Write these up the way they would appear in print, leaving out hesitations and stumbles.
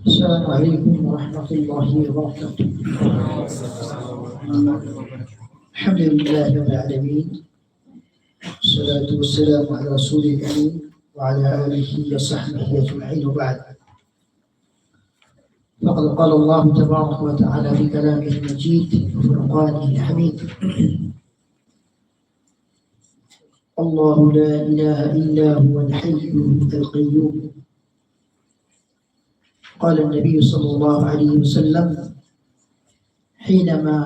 السلام عليكم ورحمة الله وبركاته. الحمد لله رب العالمين، والصلاة والسلام على رسول الأمين وعلى آله وصحبه أجمعين، وبعد. فقد قال الله تبارك وتعالى في كلامه المجيد وفرقانه الحميد: الله لا إله إلا هو الحي القيوم. قال النبي صلى الله عليه وسلم حينما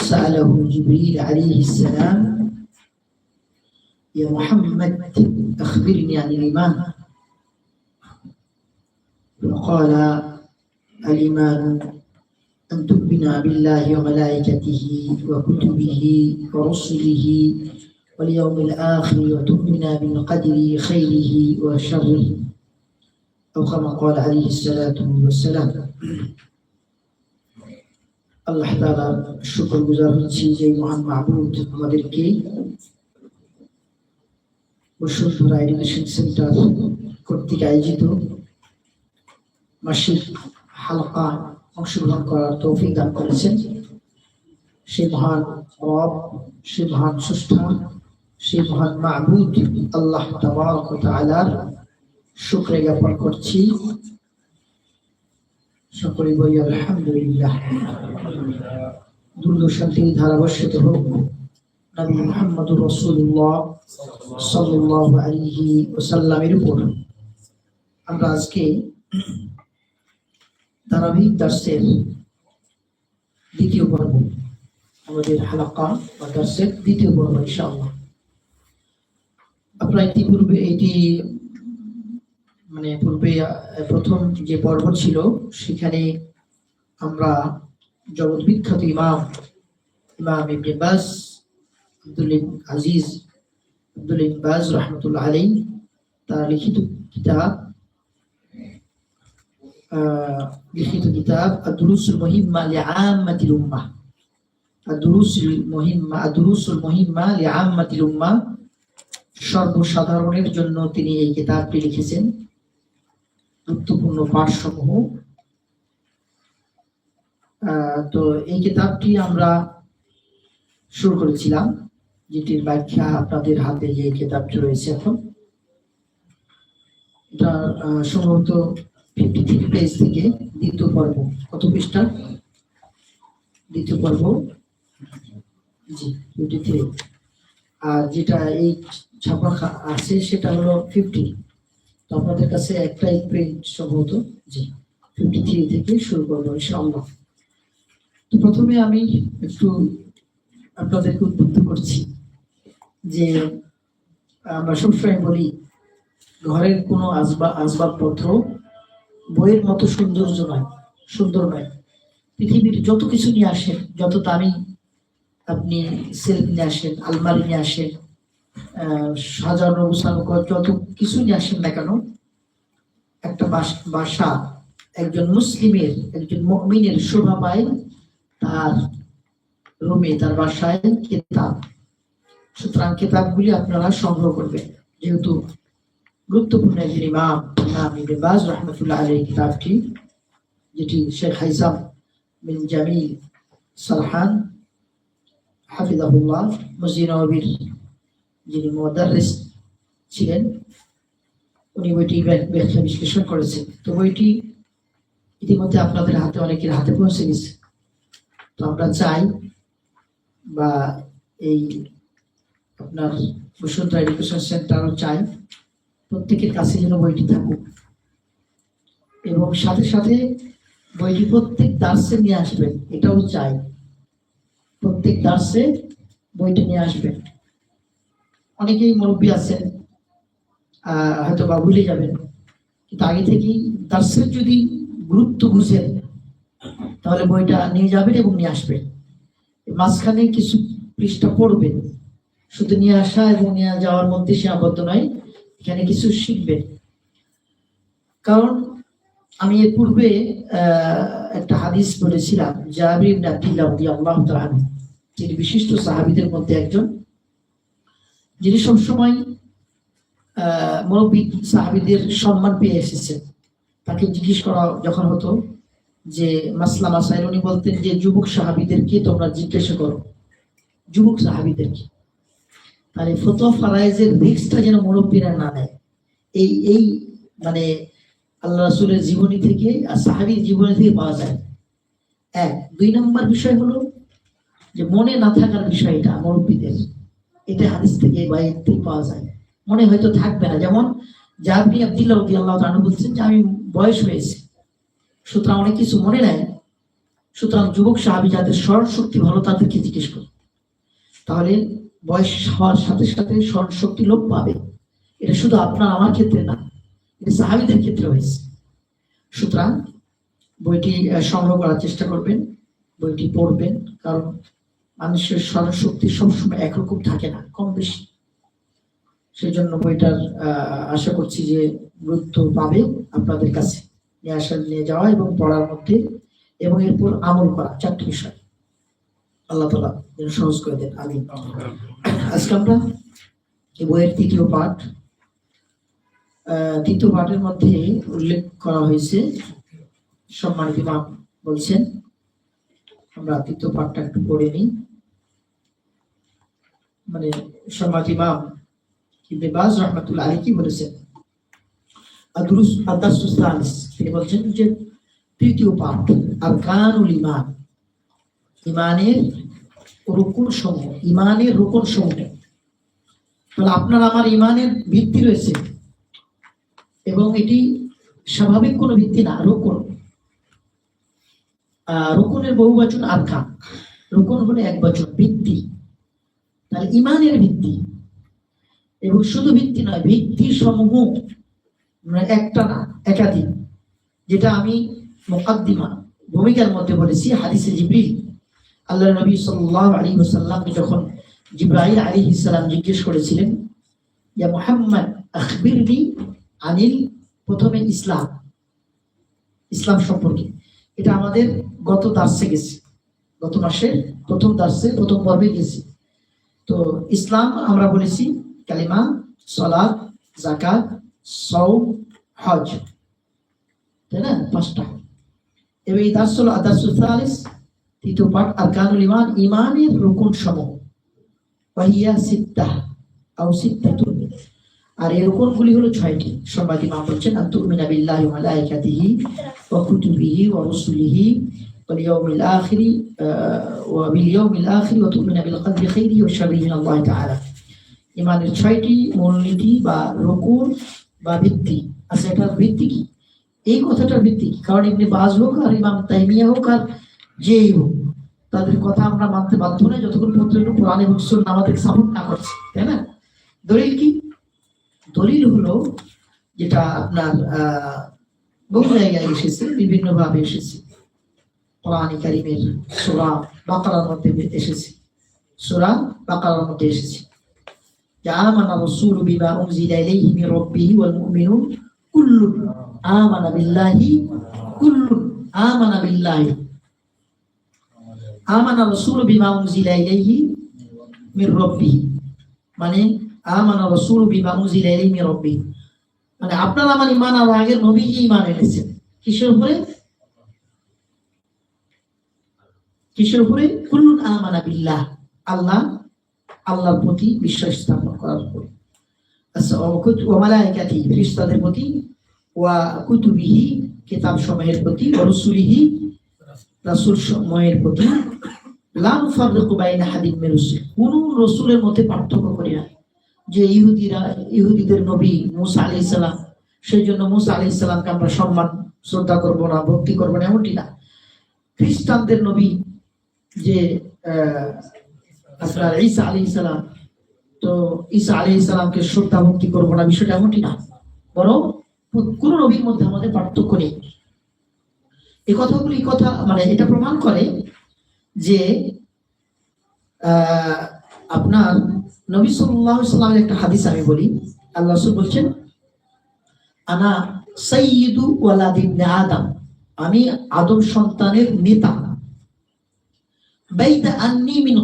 سأله جبريل عليه السلام: يا محمد أخبرني عن الإيمان. فقال: الإيمان أن تؤمن بالله وملائكته وكتبه ورسله واليوم الآخر وتؤمن بالقدر خيره وشره، أو كما قال عليه الصلاة والسلام। আল্লাহ তাআলার শুকরগুজার হচ্ছি যে মহান মাবুদ আমাদেরকে বসুন্ধরা এডুকেশন সেন্টার কর্তৃক আয়োজিত মাসিক হালকা অংশগ্রহণ করার তৌফিক দান করেছেন। সেই মহান রব, সেই মহান স্রষ্টা, সেই মহান মাবুদ আল্লাহ তাবারক ওয়া তাআলার শুকরিয়া জ্ঞাপন করছি। সকলে বলি আলহামদুলিল্লাহ। দুরূদ শান্তির ধারা বর্ষিত হোক নবী মুহাম্মদুর রাসূলুল্লাহ সাল্লাল্লাহু আলাইহি ওয়াসাল্লামের উপর। আমরা আজকে তারাবির দার্সের দ্বিতীয় পর্ব, আমাদের হালাকা বা দার্সের দ্বিতীয় পর্ব ইনশাআল্লাহ। আপনারা ইতিপূর্বে এটি পূর্বে প্রথম যে পর্ব ছিল সেখানে আমরা জগৎ বিখ্যাত ইমাম ইবনে বাজ আব্দুল আজিজ বাজ রাহমাতুল্লাহ আলাইহি তার লিখিত কিতাব আদ-দুরুসুল মুহিম্মা লিআম্মাতিল উম্মাহ, আদ-দুরুসুল মুহিম্মা লিআম্মাতিল উম্মাহ, সর্বসাধারণের জন্য তিনি এই কিতাবটি লিখেছেন। গুরুত্বপূর্ণ পাঠসমূহ। তো এই কিতাবটি আমরা শুরু করেছিলাম, যেটির ব্যাখ্যা আপনাদের হাতে যে কিতাবটি রয়েছে এখন, এটা সম্ভবত 53 পেজ থেকে দ্বিতীয় পর্ব। কত পৃষ্ঠা? দ্বিতীয় পর্ব, জি 53। আর যেটা এই ছাপা আছে সেটা হলো 50। তো আপনাদের কাছে একটাই প্রিন্ট সম্ভবত, জি 53 থেকে শুরু করবো ইনশাআল্লাহ। তো প্রথমে আমি একটু আপনাদেরকে উদ্বুদ্ধ করছি যে আমরা সবসময় বলি ঘরের কোনো আসবাবপত্র বইয়ের মতো সুন্দর নয়। পৃথিবীর যত কিছু নিয়ে আসেন, যত দামি আপনি সেলফ নিয়ে আসেন, আলমারি নিয়ে আসেন, সাজানো গোছানো যত কিছু নিয়ে আসেন না কেন, একটা বাসা একজন মুসলিমের, একজন মুমিনের শোভা পায় তার রুমে, তার বাসায় কিতাব। সুতরাং কিতাবগুলি আপনারা সংগ্রহ করবেন, যেহেতু গুরুত্বপূর্ণ একজন ইমাম ইবনে বাজ রাহমাতুল্লাহ আলাইহি কিতাবটি যেটি শেখ হাইসাম বিন জামিল সারহান হাফিজাহুল্লাহ মসজিদ নববীর যিনি মুদাররিস ছিলেন, উনি বইটি ব্যাখ্যা বিশ্লেষণ করেছেন। তো বইটি ইতিমধ্যে আপনাদের হাতে, অনেকের হাতে পৌঁছে গেছে। তো আমরা চাই, বা এই আপনার বসুন্ধরা এডুকেশন সেন্টারও চাই, প্রত্যেকের কাছে যেন বইটি থাকুক, এবং সাথে সাথে বইটি প্রত্যেক দার্সে নিয়ে আসবেন, এটাও চাই। প্রত্যেক দার্সে বইটি নিয়ে আসবেন। অনেকেই মুরব্বী আছেন, হয়তো বা ভুলে যাবেন, কিন্তু আগে থেকেই দার্সের যদি গুরুত্ব বুঝেন তাহলে বইটা নিয়ে যাবেন এবং নিয়ে আসবেন। মাঝখানে কিছু পৃষ্ঠা পড়বেন, শুধু নিয়ে আসা এবং নিয়ে যাওয়ার মধ্যে সে আবদ্ধ নয়, এখানে কিছু শিখবেন। কারণ আমি এর পূর্বে একটা হাদিস পড়েছিলাম, জাবির ইবনে আব্দুল্লাহ রাদিয়াল্লাহু তাআলা, যিনি বিশিষ্ট সাহাবীদের মধ্যে একজন, যিনি সবসময় মুরব্বী সাহাবীদের সম্মান পেয়ে এসেছেন। তাকে জিজ্ঞেস করা যখন হতো যে মাসলা মাসাইল, উনি বলতেন যে যুবক সাহাবীদেরকে তোমরা জিজ্ঞাসা করো, যুবক সাহাবীদেরকে। তাহলে ফতোয়া ফারায়েজের রিস্কটা যেন মুরব্বীরা না নেয়, এই মানে আল্লাহ রাসূলের জীবনী থেকে আর সাহাবীর জীবনী থেকে পাওয়া যায়। এক, দুই নম্বর বিষয় হলো যে মনে না থাকার বিষয়টা মুরব্বীদের, এটা হাদিস থেকে বা এর থেকে পাওয়া যায়। মনে হয়তো থাকবে না, যেমন জাবির ইবনে আব্দুল্লাহ রাদিয়াল্লাহু তাআলা বলছেন যে আমি বয়স হয়েছে, সুতরাং অনেক কিছু মনে নাই, সুতরাং যুবক সাহাবী যাদের স্মরণ শক্তি ভালো তাদেরকে জিজ্ঞেস করো। তাহলে বয়স হওয়ার সাথে সাথে স্মরণ শক্তি লোপ পাবে। এটা শুধু আপনার আমার ক্ষেত্রে না, এটা সাহাবীদের ক্ষেত্রে হয়েছে। সুতরাং বইটি সংগ্রহ করার চেষ্টা করবেন, বইটি পড়বেন, কারণ মানুষের স্মরণ শক্তি সবসময় একরকম থাকে না, কম বেশি। সেই জন্য বইটার আশা করছি যে গুরুত্ব পাবে আপনাদের কাছে, নিয়ে আসা, নিয়ে যাওয়া এবং পড়ার মধ্যে, এবং এরপর আমল করা, চারটি বিষয়। আল্লাহ তাআলা যেন সহজ করে দেন, আমিন। আজকে আমরা এই বইয়ের তৃতীয় পাঠ, তৃতীয় পাঠের মধ্যে উল্লেখ করা হয়েছে, সম্মানিত ইমাম বলছেন, আমরা তৃতীয় পাঠটা একটু পড়ে নিই। মানে সম্মানিত ইমাম ইবনে বাজ রাহমাতুল্লাহ আলাইহি কি বলেছেন, আদ-দারসুস সালিস, তিনি বলছেন যে তৃতীয় পাঠ আরকানুল ঈমান, ঈমানের রুকুন সমূহ, ঈমানের রুকুন সমূহ। তাহলে আপনার আমার ঈমানের ভিত্তি রয়েছে, এবং এটি স্বাভাবিক কোনো ভিত্তি না, রুকুন। রুকুনের বহুবচন আরকান, রুকুন হলো একবচন, ভিত্তি। তাহলে ঈমানের ভিত্তি, এবং শুধু ভিত্তি নয়, ভিত্তি সমূহ, একটা না একাধিক। যেটা আমি মুকাদ্দিমা ভূমিকার মধ্যে বলেছি, হাদিসে জিবরিল, আল্লাহর নবী সাল্লাল্লাহু আলাইহি ওয়াসাল্লাম যখন জিবরাইল আলাইহিস সালাম জিজ্ঞেস করেছিলেন, ইয়া মুহাম্মদ আখবিরনি আনিল, প্রথমে ইসলাম, ইসলাম সম্পর্কে। এটা আমাদের গত দার্সে গেছে, গত মাসের প্রথম দার্সে, প্রথম পর্বে গেছি। তো ইসলাম আমরা বলেছি কালিমা, সালাত, যাকাত, সাওম, হজ, তাই না, পাঁচটা। এবার এই দার্স হলো আদ-দারসুস সালিস, তৃতীয় পাঠ আরকানুল ঈমান, ঈমানের রুকুন সমূহ, ওয়াহিয়া সিত্তাহ আও সিত্তাতুন, আর এই রুকুনগুলি হলো 6টি। সম্মানিত ইমাম বলছেন, আনতুমিনা বিল্লাহি ওয়া মালাইকাতিহি ওয়া কুতুবিহি ওয়া রাসূলিহি ওয়াল ইয়াউমিল আখিরি ওয়া বিল ইয়াউমিল আখিরি ওয়া তুমিনা বিল কদরি খাইরিহি ওয়া শাররিহি মিন আল্লাহ তাআলা। ঈমানের 6টি মূলনীতি বা রুকুন বা ভিত্তি আছে। এটার ভিত্তি কি? এই কথাটার ভিত্তি কি? কারণ ইবনে বাজ হোক আর ইমাম তাইমিয়া হোক আর যেই হোক, তাদের কথা আমরা মানতে বাধ্য নই যতক্ষণ পর্যন্ত কোরআন এবং সুন্নাহ আমাদের সাপোর্ট না করছে, তাই না? দলিল কি? দলিল হলো যেটা আপনার বহু জায়গায় এসেছে, বিভিন্ন ভাবে এসেছে। কোরআন কারীমের সূরা বাকারার মধ্যে এসেছে, সূরা বাকারার মধ্যে এসেছে, আমানা রাসূলু বিমা উনজিলা ইলাইহি মির রাব্বিহি ওয়াল মুমিনুন কুল্লুন আমানা বিল্লাহি, কুল্লুন আমানা বিল্লাহি, আমানা রাসূলু বিমা উনজিলা ইলাইহি মির রাব্বিহি, মানে আমানা রাসূলু বিমা উনজিলা ইলাইহি মির রাব্বিহি, মানে আপনার আমার ঈমান আর আগের নবী কি ঈমান এনেছেন, কিসের উপরে? কিসের উপরে? কুল্লুন আমানা বিল্লাহ, আল্লাহর প্রতি বিশ্বাস স্থাপন করার উপরে। আচ্ছা, ওয়া মালাইকাতিহি, ফেরেশতাদের প্রতি, ওয়া কুতুবিহি, কিতাব সমূহের প্রতি, ওয়া রুসুলিহি, রাসূল সমূহের প্রতি, লা নুফাররিকু বাইনা আহাদিন মির রুসুল, কোন রাসূলের মধ্যে পার্থক্য করি না। যে ইহুদিদের নবী মুসা আলাইহিস সালাম, সেই জন্য মুসা আলাইহিস সালামকে আমরা সম্মান শ্রদ্ধা করব না, ভক্তি করব না, এমনটি না। খ্রিস্টানদের নবী যে আপনার ঈসা আলাইহিস সালাম, তো ঈসা আলাইহিস সালামকে শ্রদ্ধা ভক্তি করব না, বিষয়টা এমনটি না, বরং কোন নবীর মধ্যে আমাদের পার্থক্য নেই। এই কথা মানে এটা প্রমাণ করে যে আপনার নবী সাল্লাল্লাহু আলাইহি ওয়াসাল্লামের একটা হাদিস আমি বলি। আল্লাহ রাসূল বলছেন, আনা সাইয়্যিদু ওয়ালাদ ইবনে আদম, আমি আদম সন্তানের নেতা। বাইদা আন্নী মিন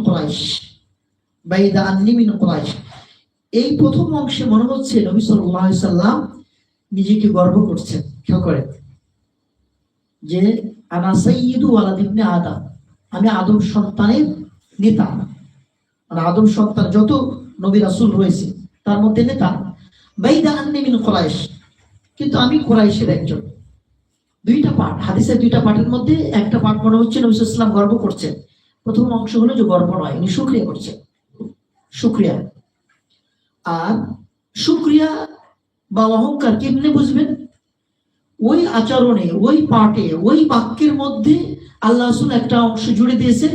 কুরাইশ, এই প্রথম অংশে মনে হচ্ছে নবী সাল্লাল্লাহু আলাইহি ওয়াসাল্লাম নিজেকে গর্ব করছেন। খেয়াল করেন যে আনা সাইয়্যিদু ওয়ালাদ ইবনে আদম, আমি আদম সন্তানের নেতা, মানে আদম সন্তান যত নবী রাসূল রয়েছে তার মধ্যে নেতা। বাইদা আন্নী মিন কুরাইশ, কিন্তু আমি কুরাইশের একজন। দুইটা পাঠ, হাদিসের দুইটা পাঠের মধ্যে একটা পাঠ মনে হচ্ছে নবী সাল্লাল্লাহু আলাইহি ওয়াসাল্লাম গর্ব করছেন। প্রথম অংশ হলো যে গর্ব নয়, উনি শুকরিয়া করছেন, শুকরিয়া। আর শুকরিয়া বা অহংকার কেমনে বুঝবেন? ওই আচরণে, ওই পাঠে, ওই বাক্যের মধ্যে আল্লাহ রাসূল একটা অংশ জুড়ে দিয়েছেন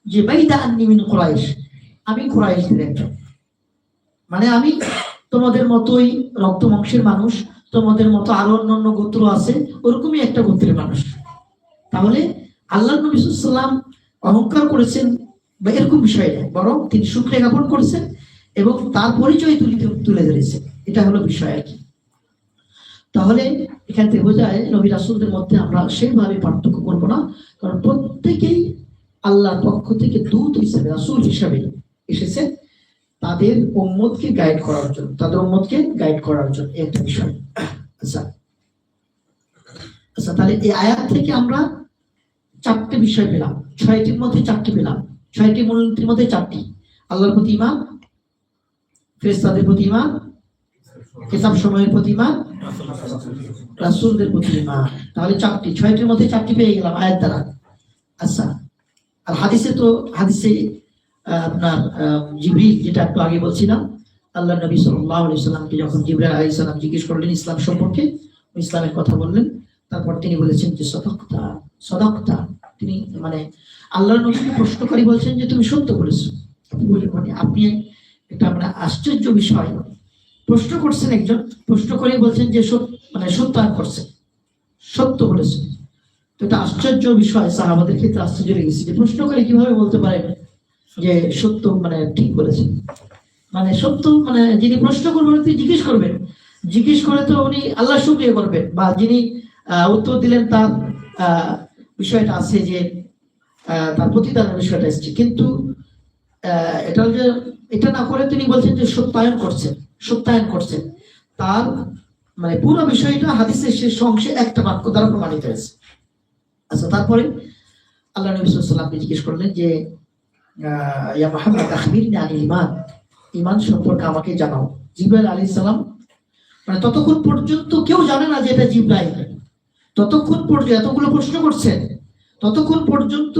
যে বাইদা আন্নী মিন কুরাইশ, আমি কুরাইশদের একজন, মানে আমি তোমাদের মতোই রক্ত মাংসের মানুষ, তোমাদের মতো আরো অন্যান্য গোত্র আছে, ওরকমই একটা গোত্রের মানুষ। তাহলে আল্লাহ নবী সাল্লাল্লাহু আলাইহি ওয়াসাল্লাম অহংকার করেছেন বা এরকম বিষয় নয়, বরং তিনি শুকরিয়া জ্ঞাপন করেছেন এবং তার পরিচয় তুলে ধরেছেন। এটা হলো বিষয় আর কি। তাহলে এখান থেকে বোঝা যায় নবী রাসূলদের মধ্যে আমরা সেইভাবে পার্থক্য করব না, কারণ প্রত্যেকেই আল্লাহর পক্ষ থেকে দূত হিসেবে, রাসূল হিসেবে এসেছে তাদের উম্মতকে গাইড করার জন্য, একটা বিষয়। আচ্ছা, তাহলে এই আয়াত থেকে আমরা চারটে বিষয় পেলাম, ছয়টির মধ্যে চারটি পেলাম, ছয়টি মূলনীতির মধ্যে চারটি। আল্লাহর প্রতি ঈমান, ফেরেশতাদের প্রতি ঈমান, কিতাব সমূহের প্রতি ঈমান, রাসূলদের প্রতি ঈমান। তাহলে চারটি, ছয়টির মধ্যে চারটি পেয়ে গেলাম আয়াত দ্বারা। আচ্ছা, আর হাদিসে আপনার জিবরিল, যেটা একটু আগে বলছিলাম, আল্লাহ নবী সাল্লাল্লাহু আলাইহি ওয়াসাল্লামকে যখন জিবরাইল আলাইহিস সালাম জিজ্ঞেস করলেন ইসলাম সম্পর্কে, ইসলামের কথা বললেন, তারপর তিনি বলেছেন যে সদাকতা, তিনি মানে আল্লাহর নবীকে প্রশ্নকারী বলছেন যে তুমি সত্য বলেছো। মানে আপনি একটা মানে আশ্চর্য বিষয়, প্রশ্ন করছেন, একজন প্রশ্ন করে বলছেন যে সত্যায়ন করছেন, সত্য বলেছেন। তো এটা আশ্চর্য বিষয়, সাহাবাদের ক্ষেত্রে আশ্চর্য লেগেছে যে প্রশ্নকারী কিভাবে বলতে পারে যে সত্য মানে ঠিক বলেছেন। মানে সত্য, মানে যিনি প্রশ্ন করবেন তিনি জিজ্ঞেস করে তো উনি আল্লাহ শুকরিয়া করবেন, বা যিনি উত্তর দিলেন তার বিষয়টা আছে যে তার প্রতিদানের বিষয়টা এসছে। কিন্তু এটা না করে তিনি বলছেন যে সত্যায়ন করছেন। তার মানে পুরো বিষয়টা হাদিসের শেষ অংশে একটা বাক্য দ্বারা প্রমাণিত হয়েছে। আচ্ছা, তারপরে আল্লাহ নবী সাল্লাল্লাহু আলাইহি ওয়াসাল্লাম জিজ্ঞেস করলেন যে ইয়া মুহাম্মদ আখবিরনি আনিল ঈমান, ঈমান সম্পর্কে আমাকে জানাও। জিবরাইল আলাইহিস সালাম, মানে ততক্ষণ পর্যন্ত কেউ জানে না যে এটা জিবরাইল, ততক্ষণ পর্যন্ত এতগুলো প্রশ্ন করছেন, ততক্ষণ পর্যন্ত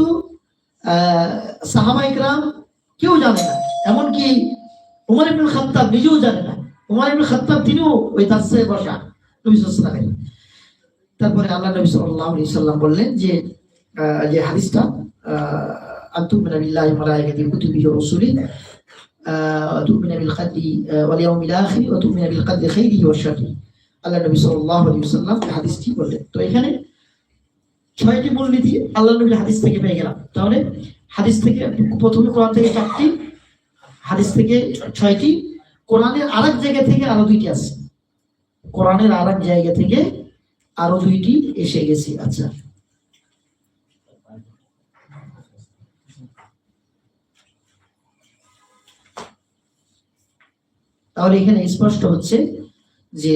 সাহাবায়ে কেরাম কেউ জানে না, এমনকি উমর ইবনে খাত্তাব নিজেও জানে না। উমর ইবনে খাত্তাব তিনিও ওই দাসে বসা নবী সাল্লাল্লাহু আলাইহি ওয়াসাল্লাম। তারপরে আল্লাহ নবী সাল্লাল্লাহু আলাইহি ওয়াসাল্লাম বললেন যে হাদিসটা আনতুমিনা বিল্লাহি ওয়া মালাইকাতিহি ওয়া কুতুবিহি ওয়া রাসূলিহি ওয়া তু'মিনা বিল কদরি ওয়াল ইয়াউমিল আখির ওয়া তু'মিনা বিল কদরি খাইরিহি ওয়া শাররিহি। আল্লাহ নবী সাল্লাল্লাহু আলাইহি ওয়াসাল্লাম হাদিসটি বললেন। তো এখানে ছয়টি মূলনীতি আল্লাহ নবীর হাদিস থেকে পেয়ে গেলাম। তাহলে হাদিস থেকে প্রথমে কোরআন থেকে চারটি, হাদিস থেকে ছয়টি, কোরআনের আরেক জায়গা থেকে আরো দুইটি আছে, কোরআনের আরেক জায়গা থেকে আরো দুইটি এসে গেছে। আচ্ছা, তাহলে এখানে স্পষ্ট হচ্ছে যে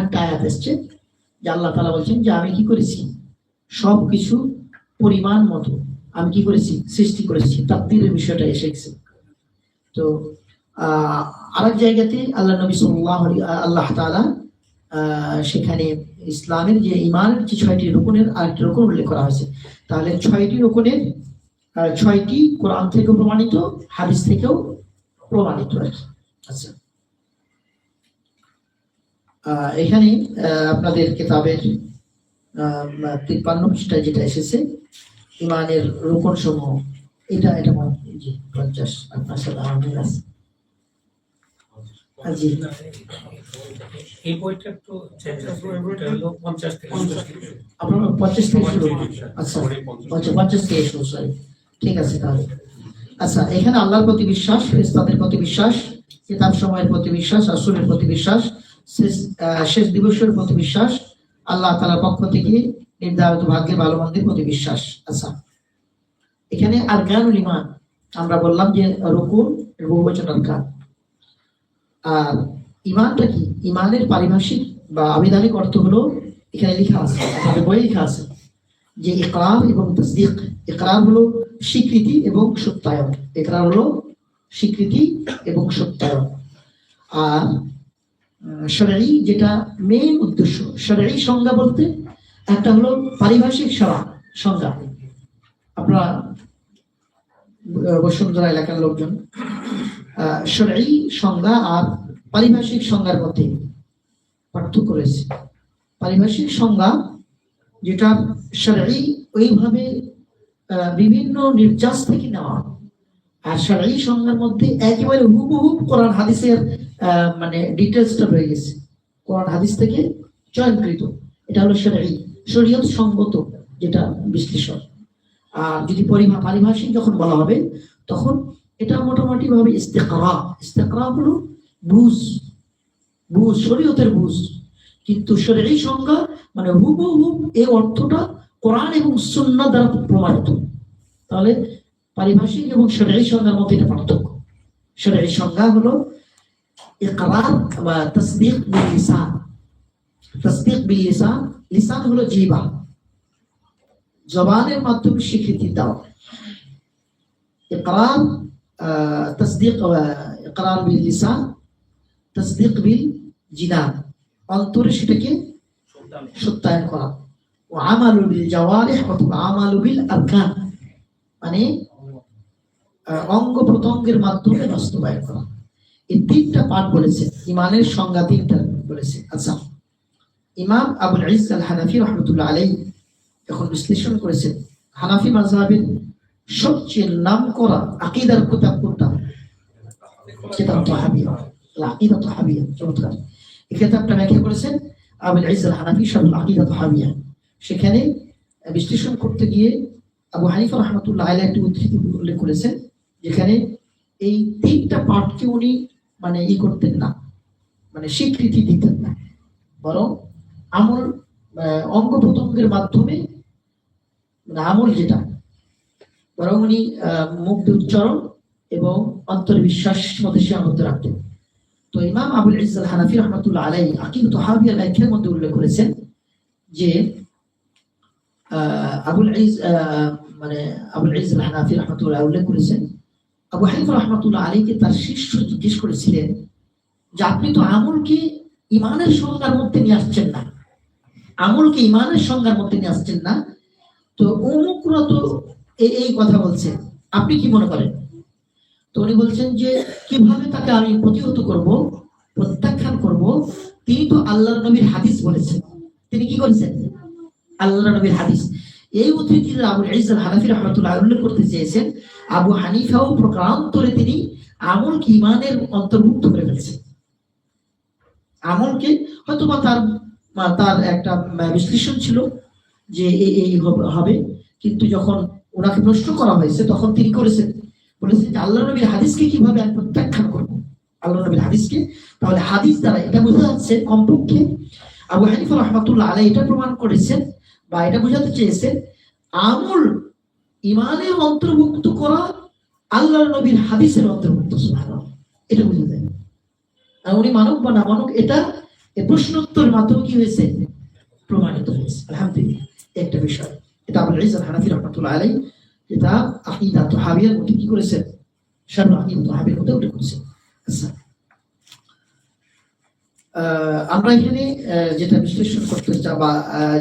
একটা আয়াত এসছে যে আল্লাহ তাআলা বলছেন যে আমি কি করেছি, সবকিছু পরিমাণ মতো আমি কি করেছি, সৃষ্টি করেছি। তাকদীরের বিষয়টা এসে গেছে। তো আরেক জায়গাতে আল্লাহ নবী সাল্লাল্লাহু আলাইহি আল্লাহ তাআলা সেখানে ইসলামের যে ইমানের যে 6টি রুকনের আরেকটি রুকন উল্লেখ করা হয়েছে। তাহলে 6টি রুকনের 6টি কোরআন থেকে প্রমাণিত, হাদিস থেকেও প্রমাণিত আর কি। আচ্ছা, এখানে আপনাদের কিতাবের 53 পৃষ্ঠায় যেটা এসেছে ইমানের রুকন সমূহ, এটা জি 50 আপনার সাথে আমাদের আছে। জি এই বইটা একটু হলো 50 থেকে আপনার 50 থেকে শুরু। আচ্ছা 50 থেকে শুরু, সরি, ঠিক আছে তাহলে। আচ্ছা, এখানে আল্লাহর প্রতি বিশ্বাস, ফেরেশতাদের প্রতি বিশ্বাস, কিতাব সময়ের প্রতি বিশ্বাস, রাসূলের প্রতি বিশ্বাস, শেষ দিবসের প্রতি বিশ্বাস, আল্লাহ তাআলার পক্ষ থেকে নির্ধারিত ভাগ্যের ভালো মন্দের প্রতি বিশ্বাস। আচ্ছা, এখানে আরকানুল ঈমান আমরা বললাম যে রুকুন এর বহুবচন আরকান। আর ঈমানটা কি? ঈমানের পারিভাষিক বা আবিধানিক অর্থ হলো এখানে লেখা আছে, আমাদের বইয়ে লেখা আছে যে ইকরার এবং তাসদীক। ইকরার হলো স্বীকৃতি এবং সত্যায়ন, ইকরার হলো স্বীকৃতি এবং সত্যায়ন। আর শরঈ যেটা মেইন উদ্দেশ্য, শরঈ সংজ্ঞা বলতে একটা হলো পারিভাষিক সংজ্ঞা। আপনারা বসুন্ধরা এলাকার লোকজন শরঈ সংজ্ঞা আর পারিভাষিক সংজ্ঞার মধ্যে পার্থক্য রয়েছে। পারিভাষিক সংজ্ঞা যেটা শরঈ ওইভাবে বিভিন্ন নির্যাস থেকে নেওয়া, আর শরঈ সংজ্ঞার মধ্যে একেবারে হুবহু কোরআন হাদিসের মানে ডিটেলসটা রয়ে গেছে, কোরআন হাদিস থেকে চয়নকৃত। এটা হলো শরঈ, শরীয়ত সঙ্গত যেটা বিশ্লেষণ। আর যদি পারিভাষিক যখন বলা হবে তখন এটা মোটামুটি ভাবে ইস্তেকরা হলো বুঝ, শরীয়তের বুঝ। কিন্তু শরঈ সংজ্ঞা মানে হুবহু এই অর্থটা কোরআন এবং সুন্নাহ দ্বারা প্রমাণিত। তাহলে পারিভাষিক এবং শরঈ সংজ্ঞার মধ্যে এটা পার্থক্য। শরঈ সংজ্ঞা হলো ইকরার বা তাসদীক বিল লিসান। তাসদীক বিল লিসান, লিসান হলো জিহ্বা, জবানের মাধ্যমে স্বীকৃতি দাও। ইকরার তাসদীক, ইকরার বিল লিসান, তাসদীক বিল জিনান, অন্তরে সেটাকে সত্যায়ন করা। ও আমালু বিল জাওয়ারিহ অথবা আমালু বিল আরকান, মানে অঙ্গ প্রত্যঙ্গের মাধ্যমে বাস্তবায়ন করা। এই তিনটা পাঠ বলেছে, ইমানের সংজ্ঞা তিনটা বলেছে। আচ্ছা, ইমাম আবুল ইজ্জ আল হানাফি রাহমাতুল্লাহ আলাইহি এখন বিশ্লেষণ করেছেন হানাফি মাযহাবের সবচেয়ে নামকরা আকীদার কিতাব কোনটা? কিতাব তাহাবিয়া, আকিদা তাহাবিয়া। চমৎকার এই কিতাবটা ব্যাখ্যা করেছেন আবুল ইজ্জ আল হানাফি শারহুল আকিদা তাহাবিয়া। সেখানে বিশ্লেষণ করতে গিয়ে আবু হানিফা রাহমাতুল্লাহ আলাইহি একটি উদ্ধৃতি উল্লেখ করেছেন যেখানে এই তিনটা পাঠকে উনি মানে করতেন না, মানে স্বীকৃতি দিতেন না, বরং আমল অঙ্গ প্রত্যঙ্গের মাধ্যমে মানে আমল যেটা, বরং উনি মুখ দিয়ে উচ্চারণ এবং অন্তর বিশ্বাসের মধ্যে সীমাবদ্ধ রাখতেন। তো ইমাম আবুল ইজ্জ আল হানাফি রাহমাতুল্লাহ আলাইহি আকিদা তাহাবিয়া ব্যাখ্যার মধ্যে উল্লেখ করেছেন যে আবুল ইজ্জ আল হানাফি রাহমাতুল্লাহ উল্লেখ করেছেন আবু হানিফা রাহমাতুল্লাহ আলাইহিকে তার শিষ্য জিজ্ঞেস করেছিলেন যে আপনি তো আমলকে ইমানের সংজ্ঞার মধ্যে নিয়ে আসছেন না, আমলকে ইমানের সংজ্ঞার মধ্যে নিয়ে আসছেন না, তো অমুকরা তো এই কথা বলছে, আপনি কি মনে করেন? তো উনি বলছেন যে কিভাবে তাকে আমি প্রতিহত করব, প্রত্যাখ্যান করব? তিনি তো আল্লাহর নবীর হাদিস বলেছেন। তিনি কি করেছেন? আল্লাহর নবীর হাদিস। এই উদ্ধৃতিতে আবুল ইজ্জ আল হানাফি রাহমাতুল্লাহ উল্লেখ করতে চেয়েছেন আবু হানিফাও প্রকারান্তরে তিনি আমলকে ঈমানের অন্তর্ভুক্ত করে ফেলেছেন। আমলকে হয়তো বা তার একটা বিশ্লেষণ ছিল যে এই হবে, কিন্তু যখন ওনাকে প্রশ্ন করা হয়েছে তখন তিনি বলেছেন যে আল্লাহর নবীর হাদিসকে কিভাবে আমি প্রত্যাখ্যান করব, আল্লাহর নবীর হাদিসকে। তাহলে হাদিস দ্বারা এটা বোঝা যাচ্ছে কমপক্ষে আবু হানিফা রাহমাতুল্লাহ আলাইহি এটা প্রমাণ করেছেন বা এটা বোঝাতে চেয়েছেন আমল ঈমানের অন্তর্ভুক্ত করা আল্লাহর নবীর হাদিসের অন্তর্ভুক্ত। সুবহানাল্লাহ, এটা বুঝে যায়। আর উনি মানব বা না মানব এটা এই প্রশ্নোত্তরের মাধ্যমে কি হয়েছে? প্রমাণিত হয়েছে। আলহামদুলিল্লাহ। একটা বিষয়। এটা আবুল ইজ্জাত হানাফি রাহমাতুল্লাহ আলাইহি এটা আকীদা তাহাবিয়ার মধ্যে কি করেছেন, শারহ আকীদা তাহাবিয়ার মধ্যে উল্লেখ করেছেন। আচ্ছা, আমরা এখানে যেটা বিশ্লেষণ করতে বা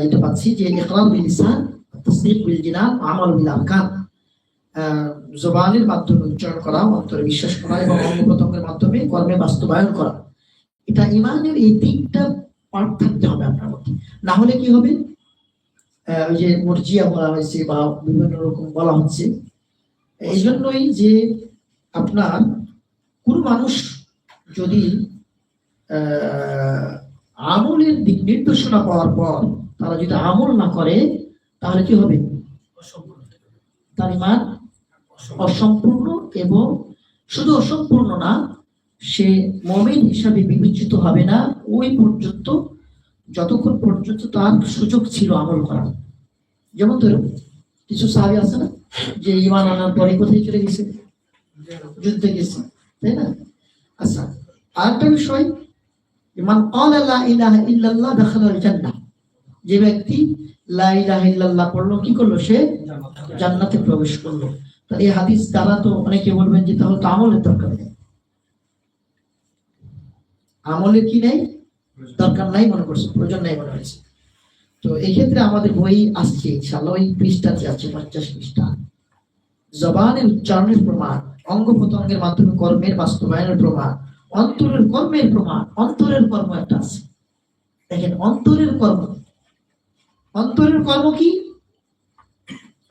যেটা পাচ্ছি যে ইকরার বিল লিসান, তাসদীক বিল জিনান, আমাল বিল আরকান, জবানের মাধ্যমে উচ্চারণ করা, অন্তরে বিশ্বাস করা এবং অঙ্গ প্রত্যঙ্গের মাধ্যমে কর্মে বাস্তবায়ন করা, এটা ইমানের এই তিনটা পার্ট থাকতে হবে আপনার মধ্যে। না হলে কি হবে, ওই যে মুরজিয়া বলা হয়েছে বা বিভিন্ন রকম বলা হচ্ছে, এই জন্যই যে আপনার কোন মানুষ যদি আমলের দিক নির্দেশনা পাওয়ার পর তারা যদি আমল না করে তাহলে কি হবে, তার ইমান অসম্পূর্ণ, এবং শুধু অসম্পূর্ণ না, সে মুমিন হিসাবে বিবেচিত হবে না ওই পর্যন্ত যতক্ষণ পর্যন্ত তার সুযোগ ছিল আমল করার। যেমন ধরুন কিছু সাহাবী আছে না যে ইমান আনার পরে কোথায় চলে গেছে, যুদ্ধে গেছে, তাই না? আচ্ছা, আরেকটা বিষয়, মান ক্বালা লা ইলাহা ইল্লাল্লাহ দাখালাল জান্নাহ, যে ব্যক্তি লা ইলাহা ইল্লাল্লাহ পড়লো কি করলো, সে জান্নাতে প্রবেশ করলো। তাহলে এই হাদিস দ্বারা তো অনেকে বলবেন যে তাহলে তো আমলের দরকার নেই, আমলের কি নেই, দরকার নাই মনে করছে, প্রয়োজন নাই মনে হয়েছে। তো এই ক্ষেত্রে আমাদের বই আসছে ইনশাআল্লাহ, ওই পৃষ্ঠাতে আছে 50 পৃষ্ঠা, জবানের উচ্চারণের প্রমাণ, অঙ্গ প্রত্যঙ্গের মাধ্যমে কর্মের বাস্তবায়নের প্রমাণ, অন্তরের কর্মের প্রমাণ। অন্তরের কর্ম একটা আছে, দেখেন অন্তরের কর্ম, অন্তরের কর্ম কি